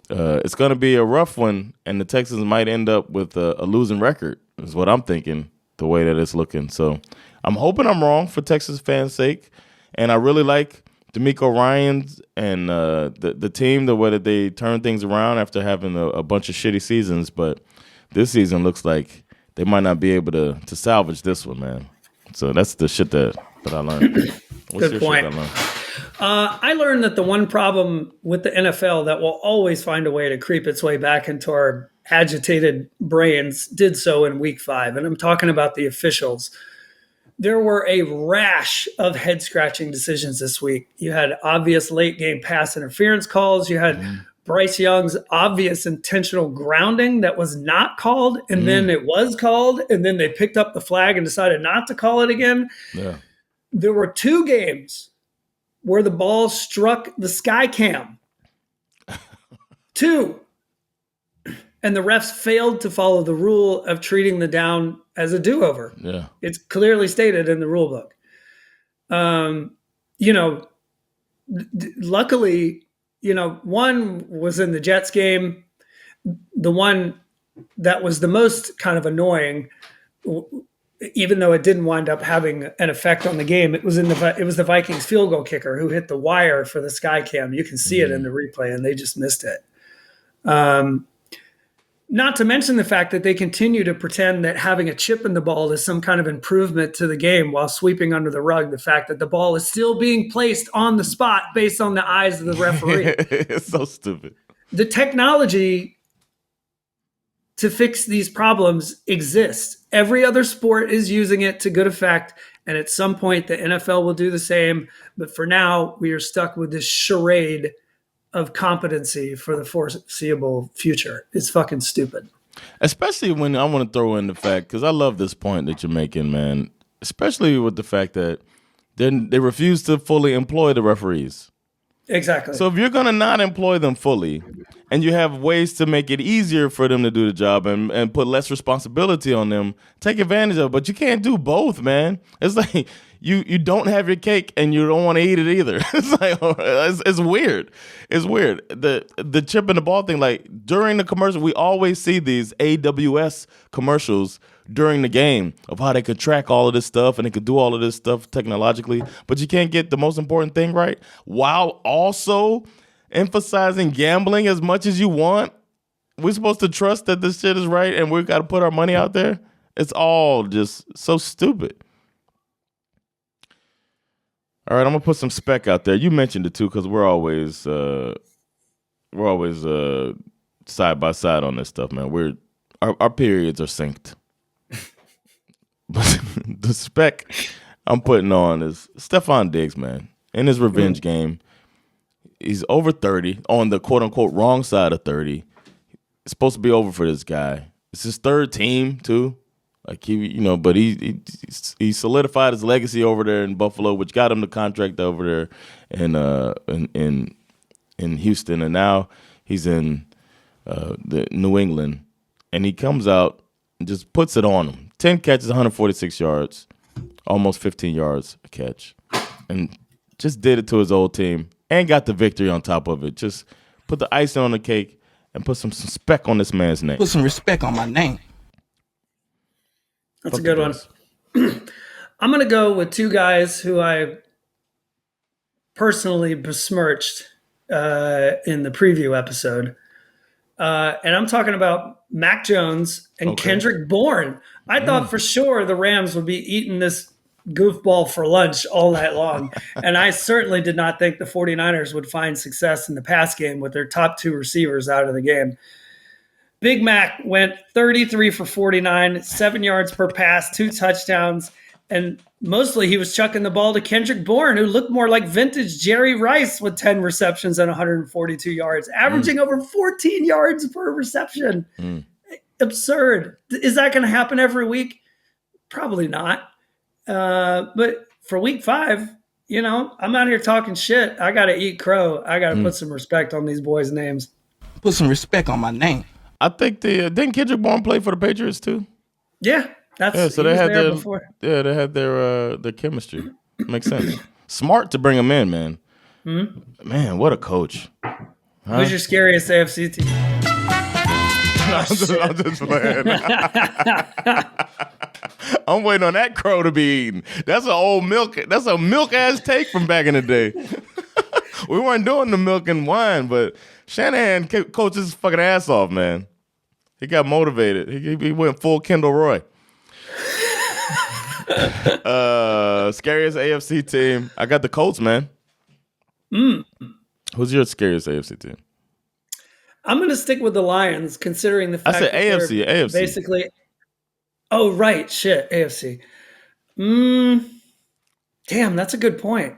it's going to be a rough one, and the Texans might end up with a losing record is what I'm thinking, the way that it's looking. So I'm hoping I'm wrong for Texas fans' sake, and I really like D'Amico Ryans and the team, the way that they turn things around after having a bunch of shitty seasons. But this season looks like they might not be able to salvage this one, man. So that's the shit that I learned. What's Good point. I learned that the one problem with the NFL that will always find a way to creep its way back into our agitated brains did so in Week 5. And I'm talking about the officials. There were a rash of head-scratching decisions this week. You had obvious late-game pass interference calls. You had Bryce Young's obvious intentional grounding that was not called, and then it was called, and then they picked up the flag and decided not to call it again. Yeah. There were 2 games where the ball struck the sky cam. 2. And the refs failed to follow the rule of treating the down as a do-over. Yeah. It's clearly stated in the rule book. Luckily, one was in the Jets game. the one that was the most kind of annoying, even though it didn't wind up having an effect on the game, it was the Vikings field goal kicker who hit the wire for the sky cam. You can see it in the replay, and they just missed it. Not to mention the fact that they continue to pretend that having a chip in the ball is some kind of improvement to the game while sweeping under the rug the fact that the ball is still being placed on the spot based on the eyes of the referee. It's so stupid. The technology to fix these problems exists. Every other sport is using it to good effect, and at some point the NFL will do the same. But for now, we are stuck with this charade of competency for the foreseeable future. It's fucking stupid. Especially when I want to throw in the fact, because I love this point that you're making, man, especially with the fact that they refuse to fully employ the referees. Exactly. So if you're going to not employ them fully and you have ways to make it easier for them to do the job and put less responsibility on them, take advantage of it. But you can't do both, man. It's like you don't have your cake and you don't want to eat it either. It's like it's weird. It's weird. The chip in the ball thing, like during the commercial, we always see these AWS commercials during the game of how they could track all of this stuff and they could do all of this stuff technologically, but you can't get the most important thing right while also emphasizing gambling as much as you want. We're supposed to trust that this shit is right and we've got to put our money out there. It's all just so stupid. All right, I'm gonna put some Speck out there. You mentioned it too, because we're always side by side on this stuff, man. Our periods are synced. But the Speck I'm putting on is Stefon Diggs, man. In his revenge game, he's over 30 on the quote unquote wrong side of 30. It's supposed to be over for this guy. It's his third team too. Like but he solidified his legacy over there in Buffalo, which got him the contract over there in Houston, and now he's in the New England, and he comes out and just puts it on him. 10 catches, 146 yards, almost 15 yards a catch, and just did it to his old team and got the victory on top of it. Just put the icing on the cake and put some Speck on this man's name. Put some respect on my name. That's a good one. I'm going to go with two guys who I personally besmirched in the preview episode. And I'm talking about Mac Jones and Kendrick Bourne. I thought for sure the Rams would be eating this goofball for lunch all night long. And I certainly did not think the 49ers would find success in the pass game with their top two receivers out of the game. Big Mac went 33 for 49, 7 yards per pass, 2 touchdowns, and mostly he was chucking the ball to Kendrick Bourne, who looked more like vintage Jerry Rice with 10 receptions and 142 yards, averaging over 14 yards per reception. Absurd. Is that going to happen every week? Probably not. But for week 5, I'm out here talking shit. I got to eat crow. I got to put some respect on these boys' names. Put some respect on my name. I think didn't Kendrick Bourne play for the Patriots too? Yeah, so they had their before. Yeah, they had their chemistry. Makes sense. Smart to bring him in, man. Mm-hmm. Man, what a coach. Huh? Who's your scariest AFC team? I'm just playing. I'm waiting on that crow to be eaten. That's a milk ass take from back in the day. We weren't doing the milk and wine, but Shanahan coached his fucking ass off, man. He got motivated. He went full Kendall Roy. Scariest AFC team. I got the Colts, man. Who's your scariest AFC team? I'm going to stick with the Lions, considering the fact I said AFC. Basically. Oh, right. Shit. AFC. Damn, that's a good point.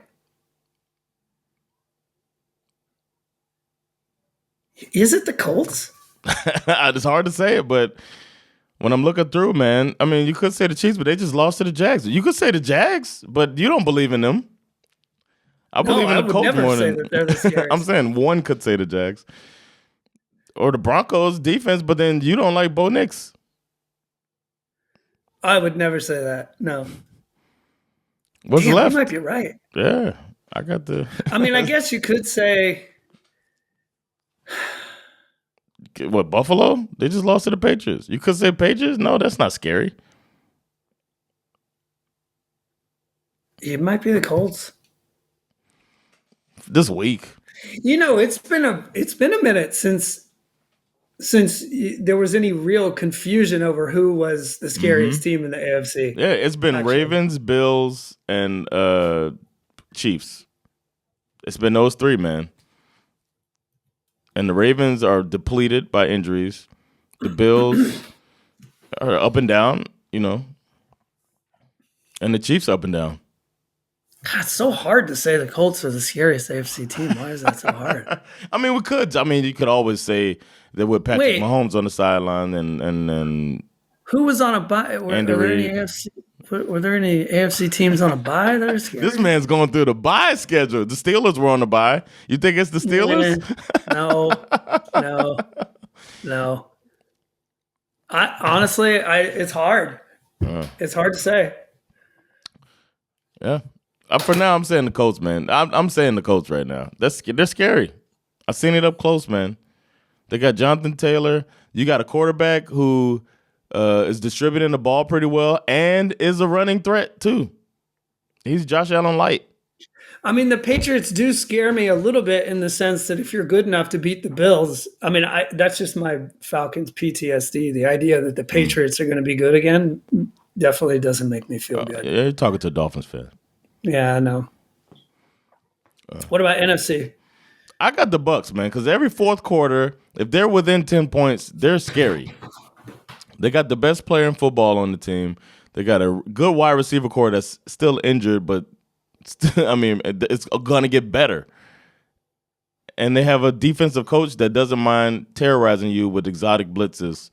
Is it the Colts? It's hard to say it, but when I'm looking through, man, I mean, you could say the Chiefs, but they just lost to the Jags. You could say the Jags, but you don't believe in them. I believe in the Colts more than that they're the scariest. I'm saying one could say the Jags or the Broncos defense, but then you don't like Bo Nix. I would never say that. No. What's left? You might be right. Yeah, I got the. I mean, I guess you could say What, Buffalo? They just lost to the Patriots. You could say Patriots? No, that's not scary. It might be the Colts. This week. It's been a minute since there was any real confusion over who was the scariest team in the AFC. Yeah, it's been Ravens, Bills, and Chiefs. It's been those three, man. And the Ravens are depleted by injuries. The Bills are up and down, and the Chiefs up and down. God, it's so hard to say the Colts are the scariest AFC team. Why is that so hard? I mean, we could. I mean, you could always say that with Patrick Mahomes on the sideline and who was on a bye? Were there any AFC teams on a bye that are scary? This man's going through the bye schedule. The Steelers were on the bye. You think it's the Steelers? No. It's hard. It's hard to say. Yeah. For now, I'm saying the Colts, man. I'm saying the Colts right now. They're scary. I've seen it up close, man. They got Jonathan Taylor. You got a quarterback who is distributing the ball pretty well and is a running threat, too. He's Josh Allen light. I mean, the Patriots do scare me a little bit in the sense that if you're good enough to beat the Bills, I mean, that's just my Falcons PTSD. The idea that the Patriots are going to be good again definitely doesn't make me feel good. Yeah, you're talking to a Dolphins fan. Yeah, I know. What about NFC? I got the Bucs, man, because every fourth quarter, if they're within 10 points, they're scary. They got the best player in football on the team. They got a good wide receiver core that's still injured, but it's going to get better. And they have a defensive coach that doesn't mind terrorizing you with exotic blitzes.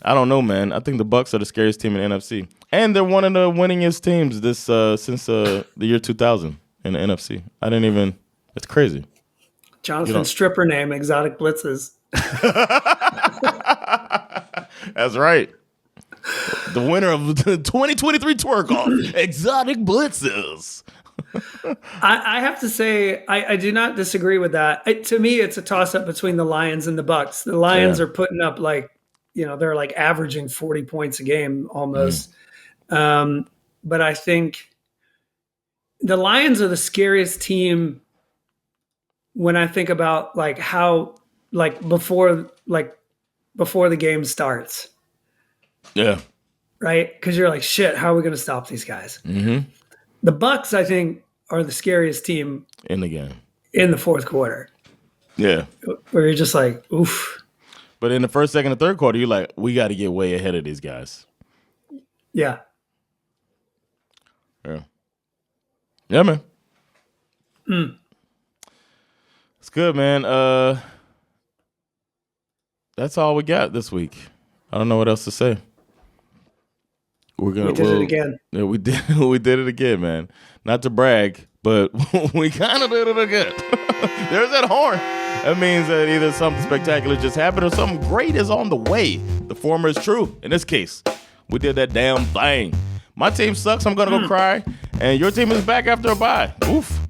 I don't know, man. I think the Bucs are the scariest team in the NFC. And they're one of the winningest teams since the year 2000 in the NFC. It's crazy. Jonathan's stripper name, Exotic Blitzes. That's right. The winner of the 2023 Twerk Off, Exotic Blitzes. I have to say, I do not disagree with that. To me, it's a toss-up between the Lions and the Bucs. The Lions are putting up they're like averaging 40 points a game almost. But I think the Lions are the scariest team when I think about how before the game starts. Yeah. Right? Because you're like, shit, how are we going to stop these guys? Mm-hmm. The Bucs, I think, are the scariest team in the game in the fourth quarter. Yeah. Where you're just like, oof. But in the first, second, and third quarter, you're like, we got to get way ahead of these guys. Yeah. Yeah. Yeah, man. It's good, man. That's all we got this week. I don't know what else to say. We did it again. Yeah, we did it again, man. Not to brag, but we kind of did it again. There's that horn. That means that either something spectacular just happened or something great is on the way. The former is true. In this case, we did that damn thing. My team sucks. I'm going to go cry. And your team is back after a bye. Oof.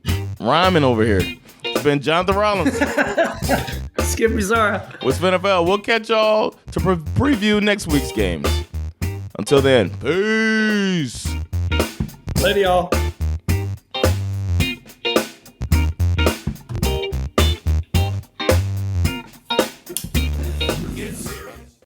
Rhyming over here. It's been Jonathan Rollins. Skip Bizarra. With SveNFL. We'll catch y'all to preview next week's games. Until then, peace. Later, y'all.